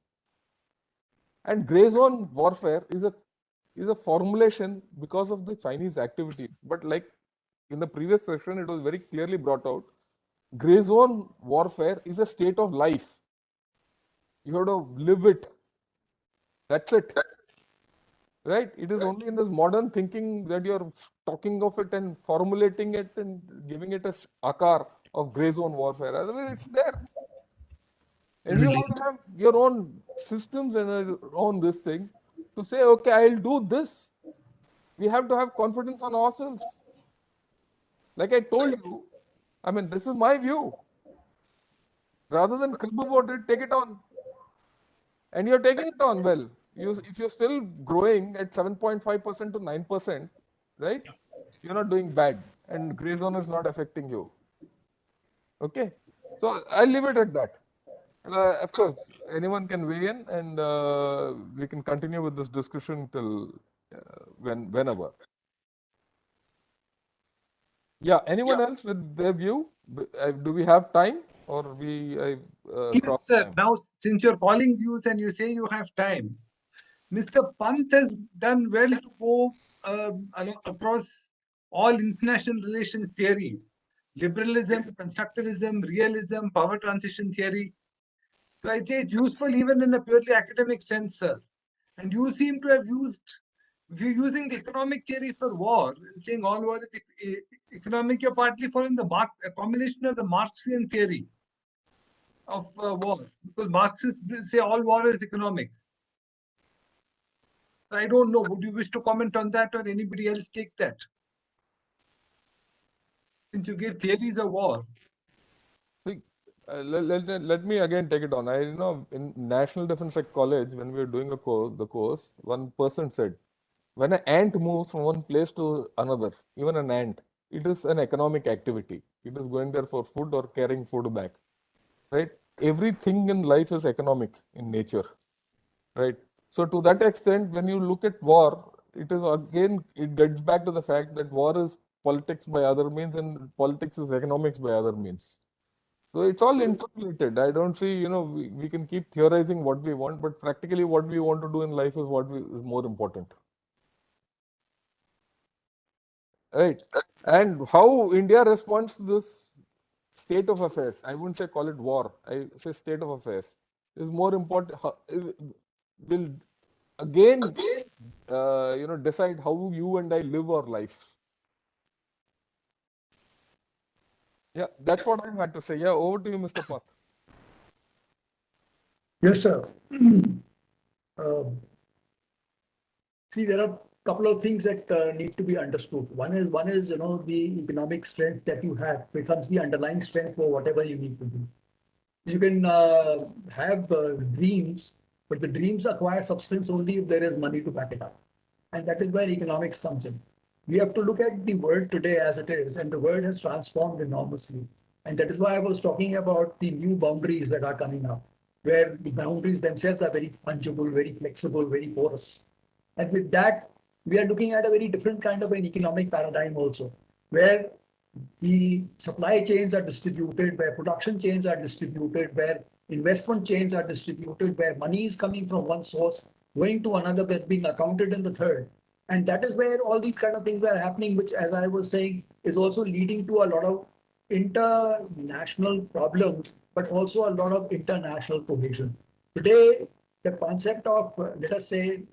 And gray zone warfare is a formulation because of the Chinese activity. But like in the previous session, it was very clearly brought out, gray zone warfare is a state of life. You have to live it. That's it. Right? It is only in this modern thinking that you're talking of it and formulating it and giving it a akar of gray zone warfare. Otherwise, it's there. And you have to have your own systems and your own this thing to say, okay, I'll do this. We have to have confidence on ourselves. Like I told you, this is my view. Rather than crib about it, take it on. And you're taking it on well. If you're still growing at 7.5% to 9%, right? You're not doing bad. And gray zone is not affecting you. Okay? So I'll leave it at that. Of course, anyone can weigh in, and we can continue with this discussion till whenever. Yeah, anyone else with their view? Do we have time, or Yes, sir. Now, since you're calling views and you say you have time, Mr. Pant has done well to go across all international relations theories: liberalism, constructivism, realism, power transition theory. So I say it's useful even in a purely academic sense, sir. And you seem to have if you're using the economic theory for war, saying all war is economic, you're partly following a combination of the Marxian theory of war, because Marxists say all war is economic. I don't know. Would you wish to comment on that, or anybody else take that? since you gave theories of war. See, let me again take it on. I know in National Defense College, when we were doing the course, one person said, when an ant moves from one place to another, even an ant, it is an economic activity. It is going there for food or carrying food back, right? Everything in life is economic in nature, right? So to that extent, when you look at war, it is again, it gets back to the fact that war is politics by other means and politics is economics by other means. So it's all interrelated. I don't see, we can keep theorizing what we want, but practically what we want to do in life is what is more important. Right. And how India responds to this state of affairs, I wouldn't say call it war, I say state of affairs, is more important. Will again, decide how you and I live our life. Yeah, that's what I had to say. Yeah, over to you, Mr. Pant. Yes, sir. See, there are a couple of things that need to be understood. One is the economic strength that you have becomes the underlying strength for whatever you need to do. You can have dreams, but the dreams acquire substance only if there is money to back it up. And that is where economics comes in. We have to look at the world today as it is, and the world has transformed enormously. And that is why I was talking about the new boundaries that are coming up, where the boundaries themselves are very fungible, very flexible, very porous. And with that, we are looking at a very different kind of an economic paradigm also, where the supply chains are distributed, where production chains are distributed, where investment chains are distributed, where money is coming from one source, going to another, but being accounted in the third. And that is where all these kind of things are happening, which, as I was saying, is also leading to a lot of international problems, but also a lot of international cohesion. Today, the concept of, let us say,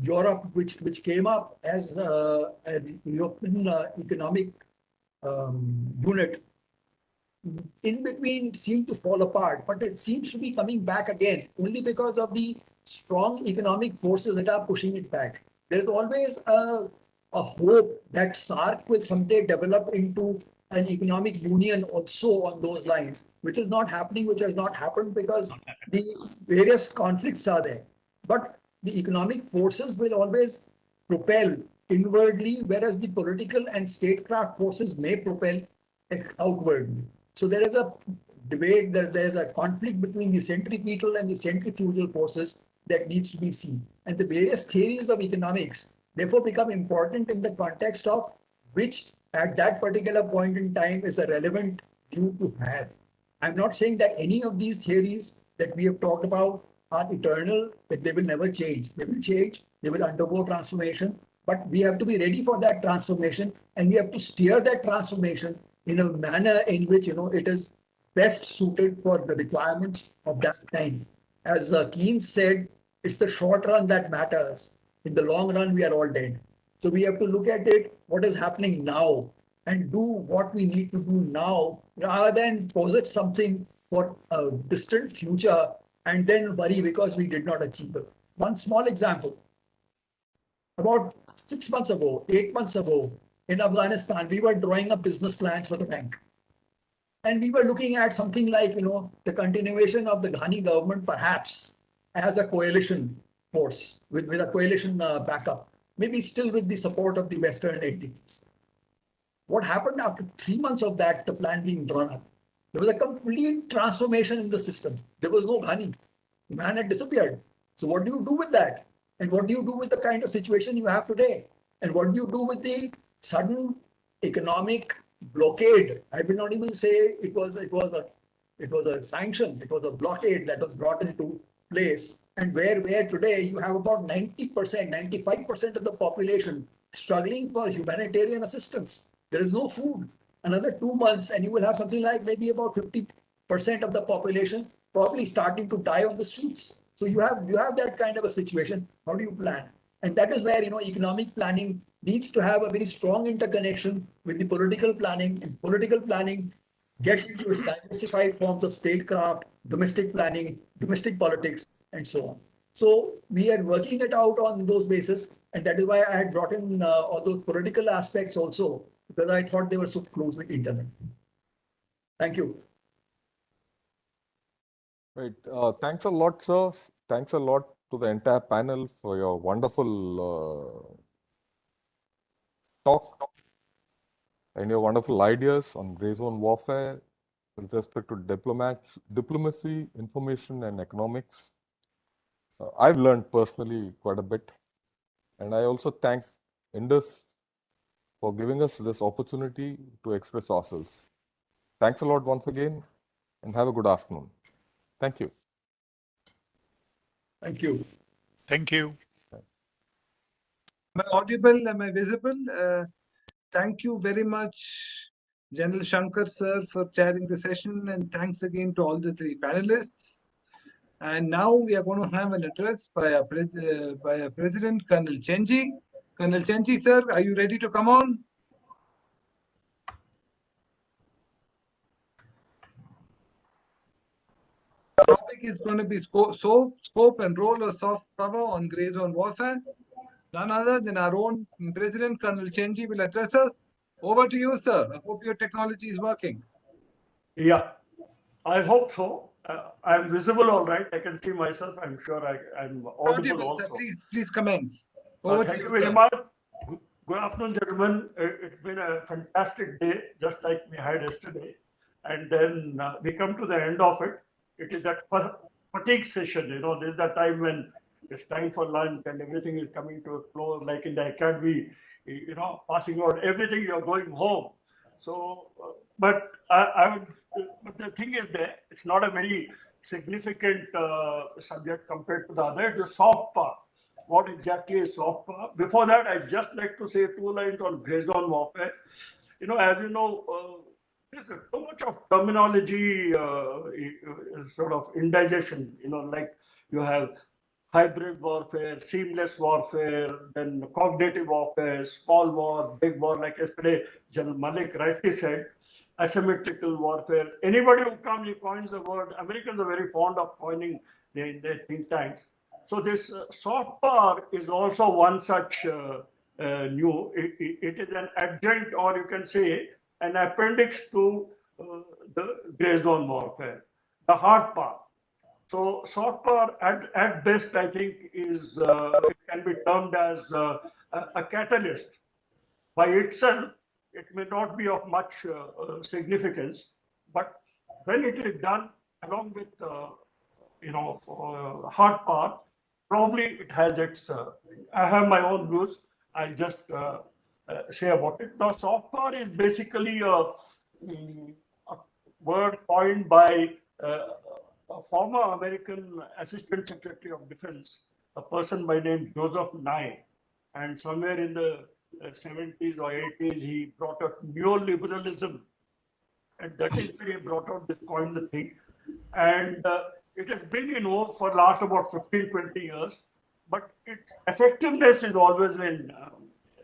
Europe, which came up as a European economic unit, in between seemed to fall apart, but it seems to be coming back again only because of the strong economic forces that are pushing it back. There is always a hope that SAARC will someday develop into an economic union also on those lines, which is not happening, which has not happened because the various conflicts are there. But the economic forces will always propel inwardly, whereas the political and statecraft forces may propel outwardly. So there is a debate, there is a conflict between the centripetal and the centrifugal forces that needs to be seen. And the various theories of economics therefore become important in the context of which at that particular point in time is a relevant view to have. I'm not saying that any of these theories that we have talked about are eternal, that they will never change. They will change, they will undergo transformation, but we have to be ready for that transformation, and we have to steer that transformation in a manner in which it is best suited for the requirements of that time. As Keynes said, it's the short run that matters. In the long run, we are all dead. So we have to look at it, what is happening now, and do what we need to do now, rather than posit something for a distant future and then worry because we did not achieve it. One small example. About 6 months ago, 8 months ago, in Afghanistan, we were drawing up business plans for the bank. And we were looking at something like, the continuation of the Ghani government, perhaps as a coalition force with a coalition backup, maybe still with the support of the Western entities. What happened after 3 months of that, the plan being drawn up? There was a complete transformation in the system. There was no Ghani. The man had disappeared. So what do you do with that? And what do you do with the kind of situation you have today? And what do you do with the sudden economic blockade? I will not even say it was a sanction. It was a blockade that was brought into place. And where today you have about 90%, 95% of the population struggling for humanitarian assistance. There is no food. Another 2 months, and you will have something like maybe about 50% of the population probably starting to die on the streets. So you have that kind of a situation. How do you plan? And that is where economic planning needs to have a very strong interconnection with the political planning, and political planning gets into its diversified forms of statecraft, domestic planning, domestic politics, and so on. So we are working it out on those bases, and that is why I had brought in all those political aspects also, because I thought they were so closely interlinked. Thank you. Right. Thanks a lot, sir. Thanks a lot to the entire panel for your wonderful talk and your wonderful ideas on gray zone warfare with respect to diplomacy, information, and economics. I've learned personally quite a bit. And I also thank Indus for giving us this opportunity to express ourselves. Thanks a lot once again, and have a good afternoon. Thank you. Thank you. Thank you. Am I audible? Am I visible? Thank you very much, General Shankar sir, for chairing the session, and thanks again to all the three panelists. And now we are going to have an address by our President, Colonel Chenji. Colonel Chenji, sir, are you ready to come on? The topic is going to be scope and role of soft power on gray zone warfare. None other than our own President, Colonel Chenji, will address us. Over to you, sir. I hope your technology is working. Yeah, I hope so. I'm visible all right. I can see myself. I'm sure I'm audible also. Sir, please commence. Over to thank you, you very sir. much. Good afternoon, gentlemen. It's been a fantastic day, just like we had yesterday. And then we come to the end of it. It is that fatigue session. You know, this is the time when it's time for lunch and everything is coming to a close, like in the academy, you know, passing out everything, you're going home. So, but but the thing is that it's not a very significant subject compared to the other. It's a soft power. What exactly is soft power? Before that, I'd just like to say 2 lines on gray zone warfare. You know, as you know, there's so much of terminology sort of indigestion, you know, like you have hybrid warfare, seamless warfare, then cognitive warfare, small war, big war, like yesterday General Malik rightly said, asymmetrical warfare. Anybody who comes, he coins the word. Americans are very fond of coining in their think tanks. So this soft power is also one such new. It is an adjunct, or you can say an appendix to the gray zone warfare, the hard power. So soft power at best, I think, is it can be termed as a catalyst. By itself, it may not be of much significance, but when it is done along with hard power, probably it has its. I have my own views. I'll just say about it. Now, soft power is basically a word coined by a former American Assistant Secretary of Defense, a person by name Joseph Nye, and somewhere in the 70s or 80s, he brought out neoliberalism, and that is where he brought out this coined the thing, and it has been in vogue for last about 15-20 years, but its effectiveness is always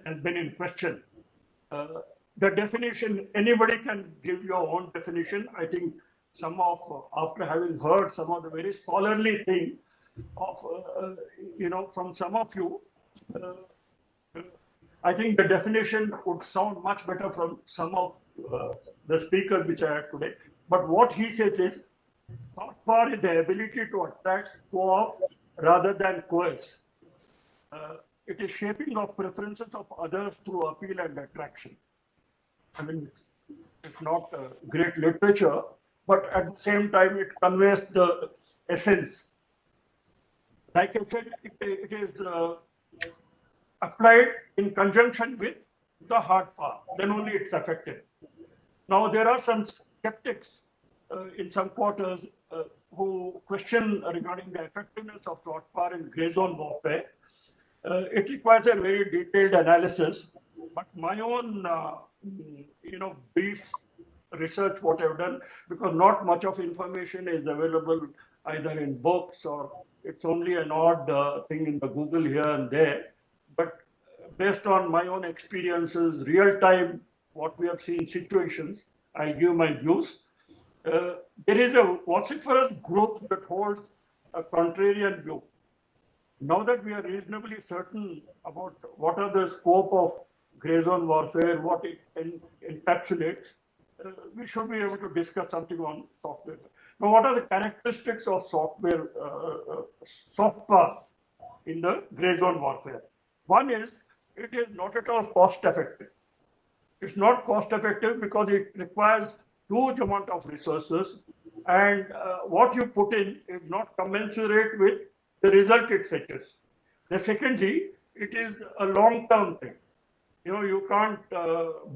has been in question. The definition, anybody can give your own definition. I think after having heard some of the very scholarly thing of, from some of you, I think the definition would sound much better from some of the speakers which I had today. But what he says is, soft power is the ability to attract, co-opt rather than coerce. It is shaping of preferences of others through appeal and attraction. I mean, it's not great literature, but at the same time, it conveys the essence. Like I said, it is applied in conjunction with the hard power, then only it's effective. Now, there are some skeptics in some quarters who question regarding the effectiveness of soft power in gray zone warfare. It requires a very detailed analysis, but my own, brief research, what I've done, because not much of information is available either in books or it's only an odd thing in the Google here and there. But based on my own experiences, real time, what we have seen situations, I'll give my views. There is a vociferous group that holds a contrarian view. Now that we are reasonably certain about what are the scope of gray zone warfare, what it encapsulates, we should be able to discuss something on software. Now, what are the characteristics of software, soft power in the gray zone warfare? One is, it is not at all cost effective. It's not cost effective because it requires huge amount of resources, and what you put in is not commensurate with the result it fetches. The secondly, it is a long-term thing. You know, you can't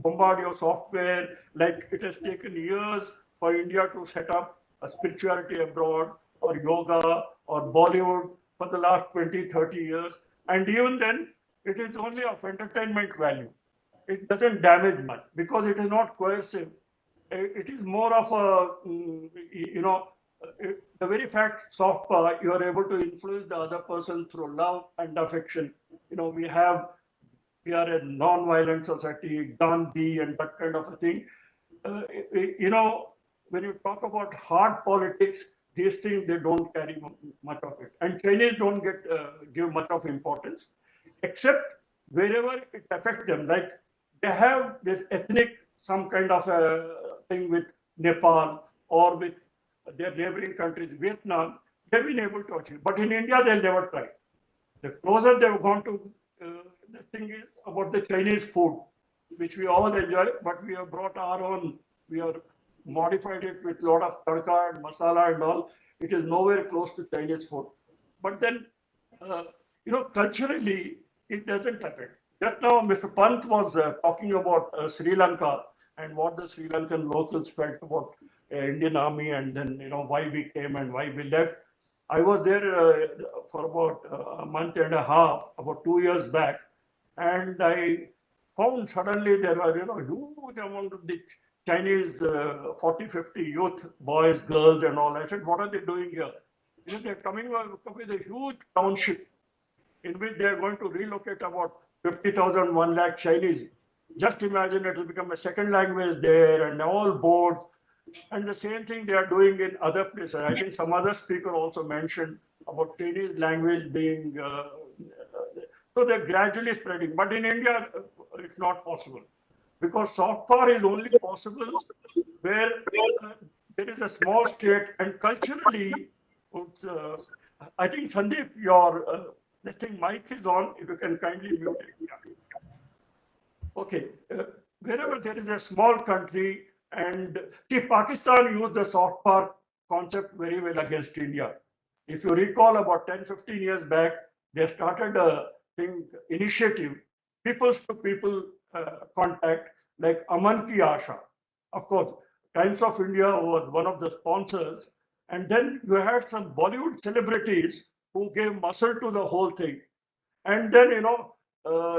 bombard your software like it has taken years for India to set up a spirituality abroad or yoga or Bollywood for the last 20, 30 years. And even then, it is only of entertainment value. It doesn't damage much because it is not coercive. It is more of a, you know, the very fact soft power, you are able to influence the other person through love and affection. You know, we are a non-violent society, Gandhi and that kind of a thing. You know, when you talk about hard politics, these things, they don't carry much of it. And Chinese don't give much of importance, except wherever it affects them. Like they have this ethnic, some kind of a thing with Nepal or with their neighboring countries, Vietnam, they've been able to achieve. But in India, they'll never try. The closer they've gone to this thing is about the Chinese food, which we all enjoy, but we have brought our own, we have modified it with a lot of tadka and masala and all. It is nowhere close to Chinese food. But then, you know, culturally, it doesn't affect. Just now, Mr. Pant was talking about Sri Lanka and what the Sri Lankan locals felt about Indian Army, and then, you know, why we came and why we left. I was there for about a month and a half, about 2 years back, and I found suddenly there were, you know, huge amount of the Chinese 40, 50 youth, boys, girls, and all. I said, what are they doing here? You know, they're coming up with a huge township in which they're going to relocate about 50,000, 1 lakh Chinese. Just imagine it will become a second language there and all boards. And the same thing they are doing in other places. I think some other speaker also mentioned about Chinese language being, so they're gradually spreading. But in India, it's not possible because soft power is only possible where there is a small state and culturally, I think Sandeep, your this thing mic is on. If you can kindly mute it. Yeah. Okay, wherever there is a small country, and see, Pakistan used the soft power concept very well against India. If you recall, about 10, 15 years back, they started a initiative, peoples to people contact, like Aman Ki Asha. Of course, Times of India was one of the sponsors. And then you had some Bollywood celebrities who gave muscle to the whole thing. And then, you know,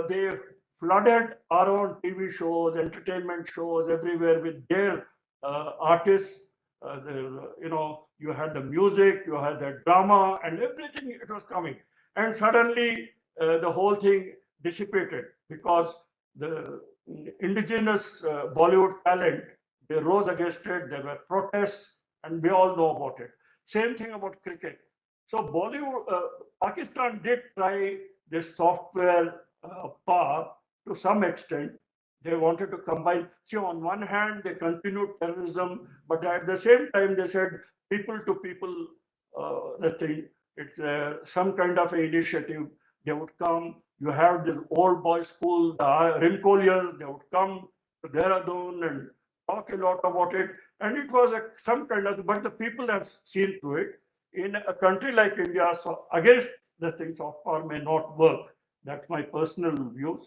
they flooded our own TV shows, entertainment shows everywhere with their artists. You know, you had the music, you had the drama, and everything, it was coming. And suddenly, the whole thing dissipated because the indigenous Bollywood talent, they rose against it, there were protests, and we all know about it. Same thing about cricket. So Bollywood, Pakistan did try this software power to some extent. They wanted to combine. See, on one hand, they continued terrorism, but at the same time, they said people to people, the thing, it's some kind of an initiative. They would come. You have this old boys' school, the Rincoliers, they would come to Dehradun and talk a lot about it. And it was some kind of, but the people have seen through it. In a country like India, so against the things of power may not work. That's my personal views.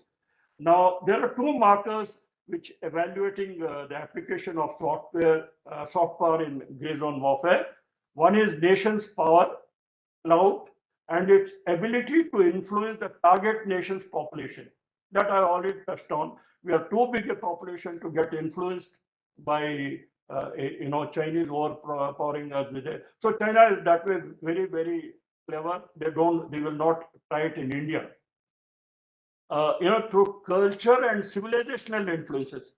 Now, there are two markers which evaluating the application of software, soft power in gray zone warfare. One is nation's power, clout, and its ability to influence the target nation's population. That I already touched on. We are too big a population to get influenced by you know, Chinese overpowering us with it. So China is that way very, very clever. They will not try it in India. You know, through culture and civilizational influences.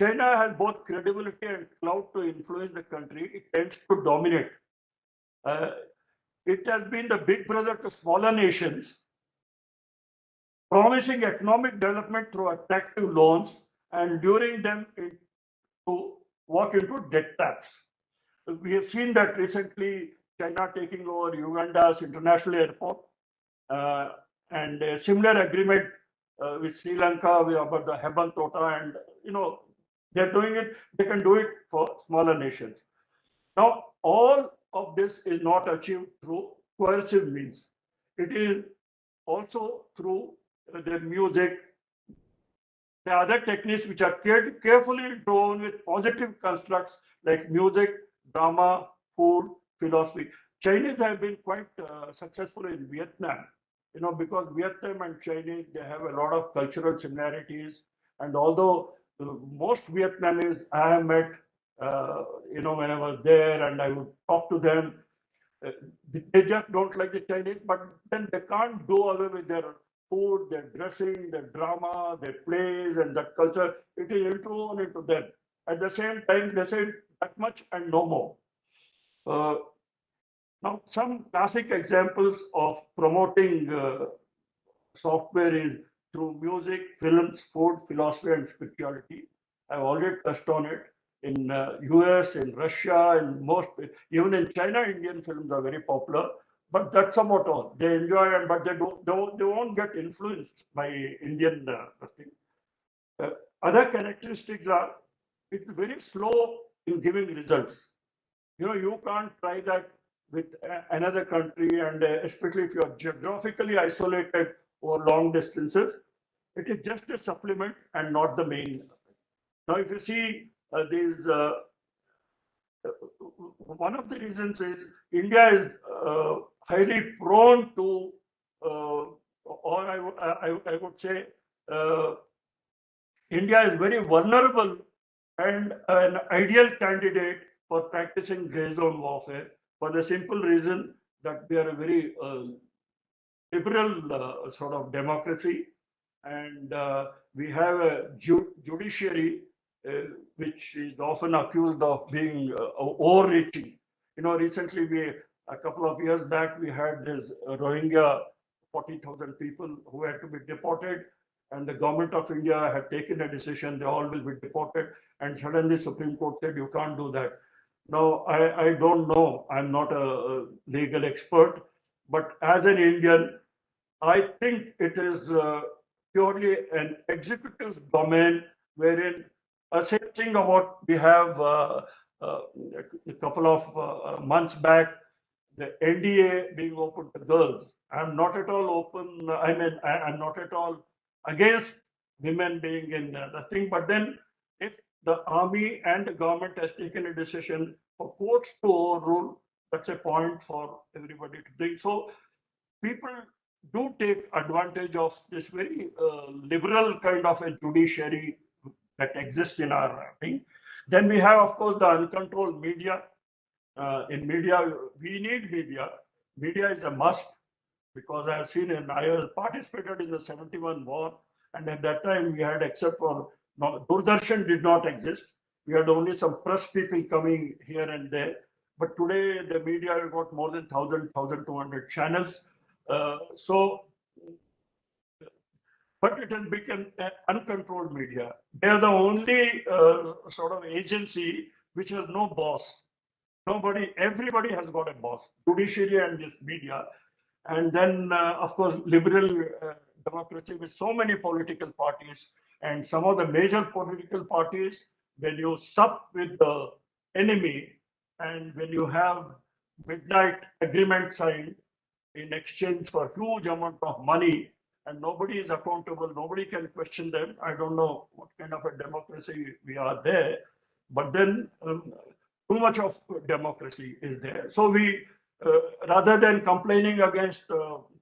China has both credibility and clout to influence the country. It tends to dominate. It has been the big brother to smaller nations. promising economic development through attractive loans and luring them to walk into debt traps. We have seen that recently, China taking over Uganda's international airport, and a similar agreement with Sri Lanka about the Hambantota, and they're doing it. They can do it for smaller nations. Now, all of this is not achieved through coercive means. It is also through the music, the other techniques which are carefully drawn with positive constructs like music, drama, food, philosophy. Chinese have been quite successful in Vietnam, because Vietnam and Chinese, they have a lot of cultural similarities. And although most Vietnamese I have met, when I was there and I would talk to them, they just don't like the Chinese, but then they can't do away with their food, their dressing, their drama, their plays, and that culture. It is introduced into them. At the same time, they say that much and no more. Now, some classic examples of promoting software is through music, films, food, philosophy, and spirituality. I've already touched on it. In US, in Russia, in even in China, Indian films are very popular. But that's about all. They enjoy it, but they won't get influenced by Indian thing. Other characteristics are it's very slow in giving results. You can't try that with another country, and especially if you're geographically isolated over long distances, it is just a supplement and not the main. Now, if you see these, one of the reasons is India is highly prone to, or I would say, India is very vulnerable and an ideal candidate for practicing gray zone warfare for the simple reason that we are a very liberal sort of democracy, and we have a judiciary which is often accused of being overreaching. Recently, a couple of years back, we had this Rohingya 40,000 people who had to be deported, and the government of India had taken a decision, they all will be deported, and suddenly Supreme Court said you can't do that. Now, I don't know, I'm not a legal expert, but as an Indian, I think it is purely an executive domain wherein same thing about we have a couple of months back, the NDA being open to girls. I'm not at all open, I'm not at all against women being in the thing, but then if the army and the government has taken a decision for courts to overrule, that's a point for everybody to think. So people do take advantage of this very liberal kind of a judiciary that exists in our thing. Then we have, of course, the uncontrolled media. In media, we need media. Media is a must, because I have seen I participated in the 71 war, and at that time we had, except for Doordarshan did not exist. We had only some press people coming here and there. But today the media have got more than 1,200 channels. But it has become an uncontrolled media. They are the only sort of agency which has no boss. Everybody has got a boss, judiciary and this media. And then, of course, liberal democracy with so many political parties, and some of the major political parties, when you sup with the enemy and when you have midnight agreement signed in exchange for huge amount of money, and nobody is accountable, nobody can question them. I don't know what kind of a democracy we are there, but then too much of democracy is there. So we, rather than complaining against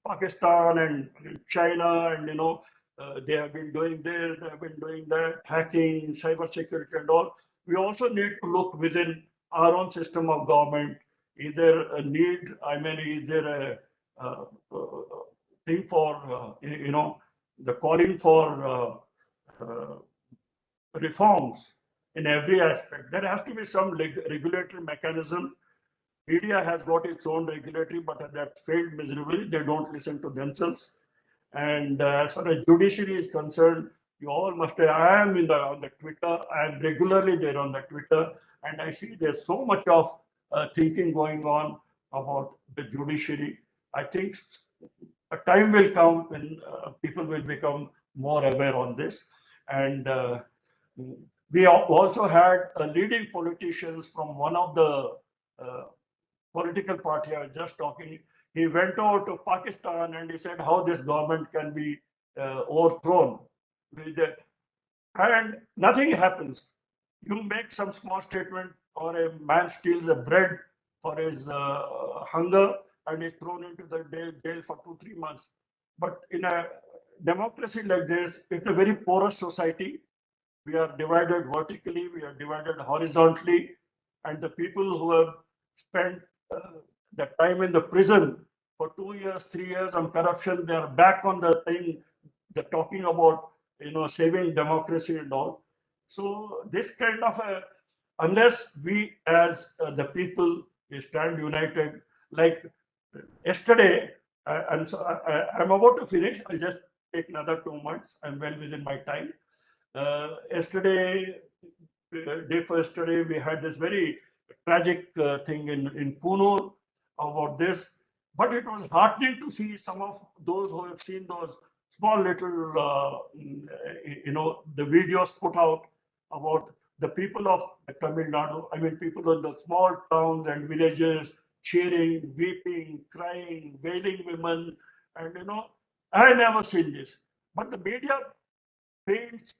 Pakistan and China, and they have been doing this, they have been doing that, hacking, cyber security and all, we also need to look within our own system of government. Either a need, either a thing for, the calling for reforms in every aspect. There has to be some regulatory mechanism. Media has got its own regulatory, but that failed miserably. They don't listen to themselves. And as far as judiciary is concerned, you all must have, I am on the Twitter, I am regularly there on the Twitter, and I see there's so much of thinking going on about the judiciary. I think a time will come when people will become more aware on this. And we also had leading politicians from one of the political party I was just talking. He went over to Pakistan and he said how this government can be overthrown. And nothing happens. You make some small statement, or a man steals a bread for his hunger and is thrown into the jail for 2-3 months. But in a democracy like this, it's a very porous society. We are divided vertically, we are divided horizontally, and the people who have spent the time in the prison for 2 years, 3 years on corruption, they are back on the thing, they're talking about, saving democracy and all. So this kind of unless we as the people stand united, like yesterday, I'm about to finish. I'll just take another 2 months. I'm well within my time. Yesterday, day for yesterday, we had this very tragic thing in Punur about this. But it was heartening to see some of those who have seen those small little, the videos put out about the people of Tamil Nadu. I mean, people in the small towns and villages cheering, weeping, crying, wailing women. And, I never seen this. But the media paints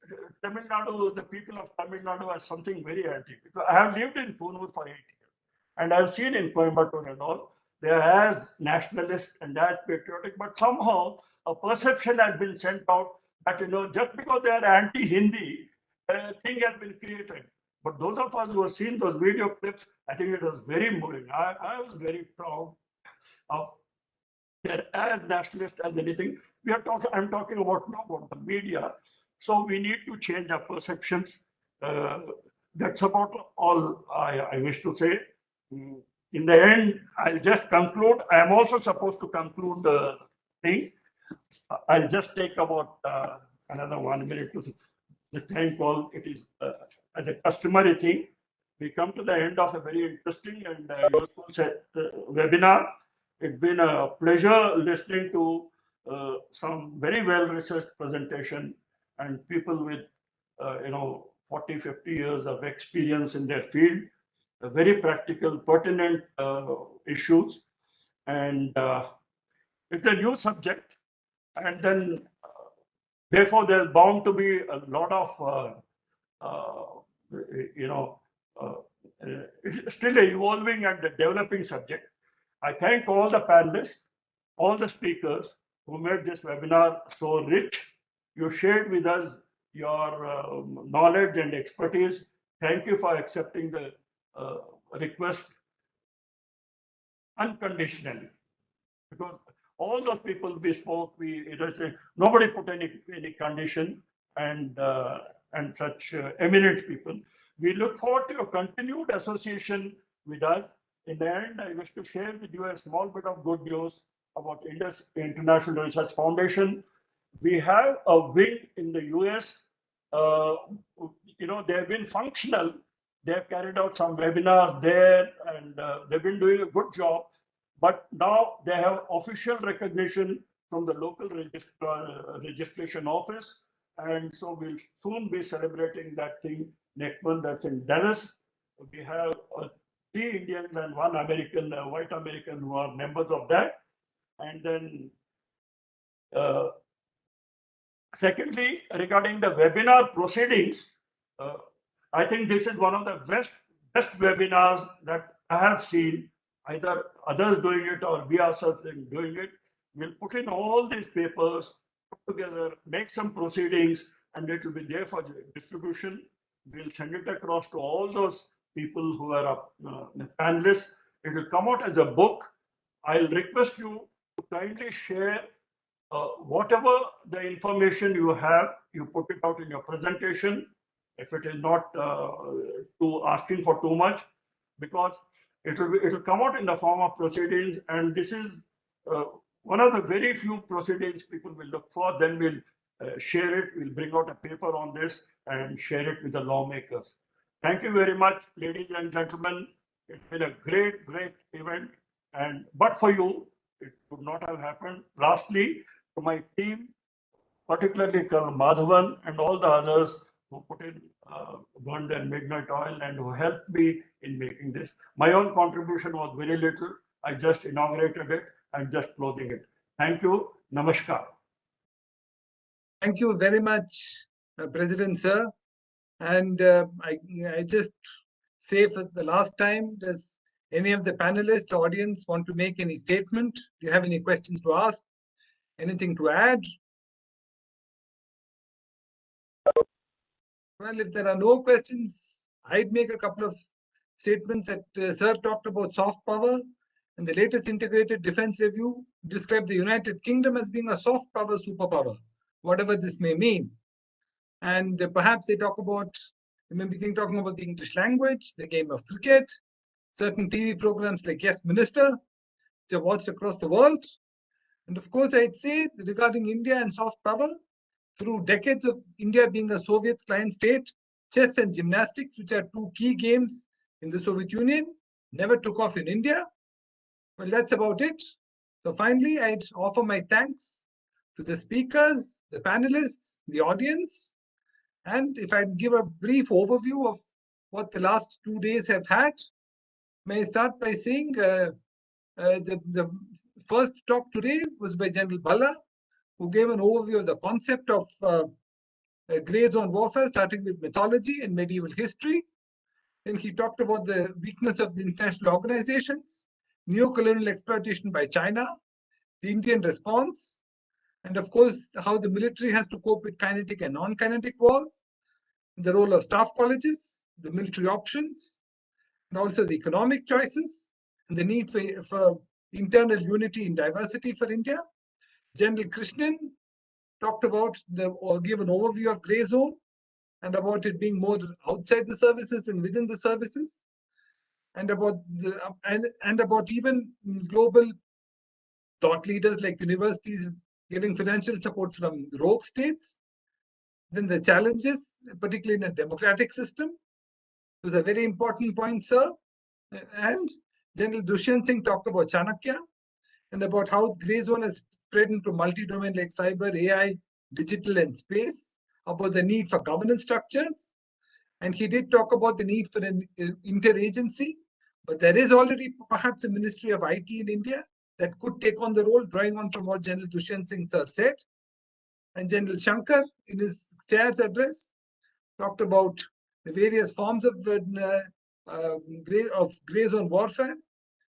Tamil Nadu, the people of Tamil Nadu, as something very anti. Because I have lived in Punur for 8 years, and I've seen in Coimbatore and all, they are as nationalist and as patriotic, but somehow a perception has been sent out that, just because they are anti-Hindi, a thing has been created. But those of us who have seen those video clips, I think it was very moving. I was very proud of they're as nationalist as anything. I'm talking about now about the media. So we need to change our perceptions. That's about all I wish to say. In the end, I'll just conclude. I am also supposed to conclude the thing. I'll just take about another 1 minute to the thank all. It is as a customary thing. We come to the end of a very interesting and useful webinar. It's been a pleasure listening to some very well-researched presentation and people with, 40, 50 years of experience in their field, very practical, pertinent issues. And it's a new subject. And then, therefore, there's bound to be a lot of, it's still an evolving and a developing subject. I thank all the panelists, all the speakers who made this webinar so rich. You shared with us your knowledge and expertise. Thank you for accepting the request unconditionally. Because all those people we spoke, nobody put any condition, and such eminent people. We look forward to your continued association with us. In the end, I wish to share with you a small bit of good news about Indus International Research Foundation. We have a wing in the US. They have been functional. They have carried out some webinars there, and they've been doing a good job. But now they have official recognition from the local registration office. And so we'll soon be celebrating that thing next month. That's in Dallas. We have 3 Indians and 1 American, white American, who are members of that. And then secondly, regarding the webinar proceedings, I think this is one of the best webinars that I have seen, either others doing it or we ourselves doing it. We'll put in all these papers, put together, make some proceedings, and it will be there for distribution. We'll send it across to all those people who are panelists. It will come out as a book. I'll request you to kindly share whatever the information you have, you put it out in your presentation. If it is not asking for too much, because it will come out in the form of proceedings, and this is one of the very few proceedings people will look for. Then we'll share it. We'll bring out a paper on this and share it with the lawmakers. Thank you very much, ladies and gentlemen. It's been a great, great event. And but for you, it would not have happened. Lastly, to my team, particularly Colonel Madhavan and all the others who put in burned their midnight oil and who helped me in making this. My own contribution was very little. I just inaugurated it and just closing it. Thank you. Namaskar. Thank you very much, President Sir. And I just say for the last time, does any of the panelists, audience want to make any statement? Do you have any questions to ask? Anything to add? Well, if there are no questions, I'd make a couple of statements that Sir talked about soft power, and the latest integrated defense review described the United Kingdom as being a soft power superpower, whatever this may mean. And perhaps they talk about, maybe talking about the English language, the game of cricket, certain TV programs like Yes Minister, which are watched across the world. And of course, I'd say regarding India and soft power, through decades of India being a Soviet client state, chess and gymnastics, which are two key games in the Soviet Union, never took off in India. Well, that's about it. So finally, I'd offer my thanks to the speakers, the panelists, the audience. And if I give a brief overview of what the last 2 days have had, may I start by saying the first talk today was by General Balla, who gave an overview of the concept of gray zone warfare, starting with mythology and medieval history. Then he talked about the weakness of the international organizations, neo-colonial exploitation by China, the Indian response, and of course, how the military has to cope with kinetic and non-kinetic wars, the role of staff colleges, the military options, and also the economic choices, and the need for internal unity and diversity for India. General Krishnan talked about or gave an overview of grey zone and about it being more outside the services than within the services, and about about even global thought leaders like universities getting financial support from rogue states. Then the challenges, particularly in a democratic system, was a very important point, sir. And General Dushyant Singh talked about Chanakya and about how grey zone has spread into multi-domain like cyber, AI, digital, and space, about the need for governance structures. And he did talk about the need for an interagency, but there is already perhaps a Ministry of IT in India that could take on the role, drawing on from what General Dushyant Singh sir said. And General Shankar, in his chair's address, talked about the various forms of grey zone warfare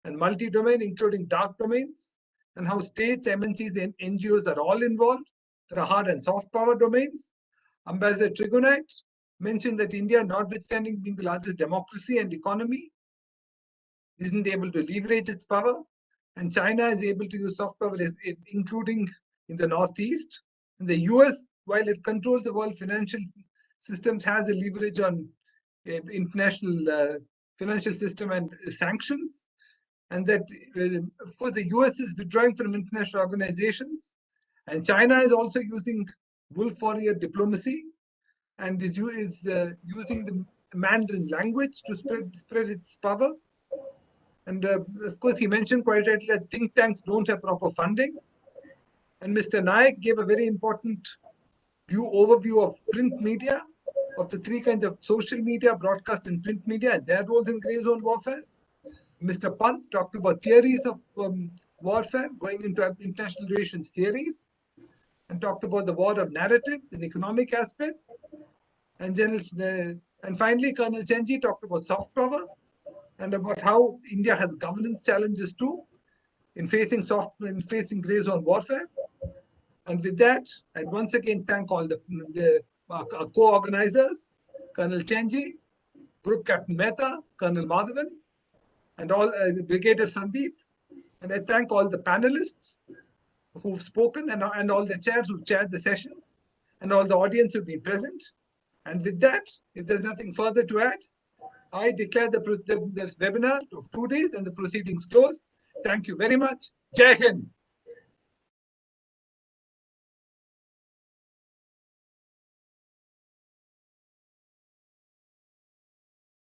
and multi-domain, including dark domains, and how states, MNCs, and NGOs are all involved. There are hard and soft power domains. Ambassador Trigunite mentioned that India, notwithstanding being the largest democracy and economy, isn't able to leverage its power, and China is able to use soft power, including in the Northeast. And the US, while it controls the world financial systems, has a leverage on international financial system and sanctions. And that, of course, the US is withdrawing from international organizations, and China is also using wolf warrior diplomacy and is using the Mandarin language to spread its power. And of course, he mentioned quite rightly that think tanks don't have proper funding. And Mr. Naik gave a very important overview of print media, of the three kinds of social media, broadcast and print media, and their roles in grey zone warfare. Mr. Pant talked about theories of warfare, going into international relations theories, and talked about the war of narratives in economic aspect. And finally, Colonel Chenji talked about soft power and about how India has governance challenges too in facing grey zone warfare. And with that, I'd once again thank all the co-organizers, Colonel Chenji, Group Captain Mehta, Colonel Madhavan, and all Brigadier Sandeep. And I thank all the panelists who've spoken and all the chairs who've chaired the sessions and all the audience who've been present. And with that, if there's nothing further to add, I declare this webinar of 2 days and the proceedings closed. Thank you very much. Jai Hind.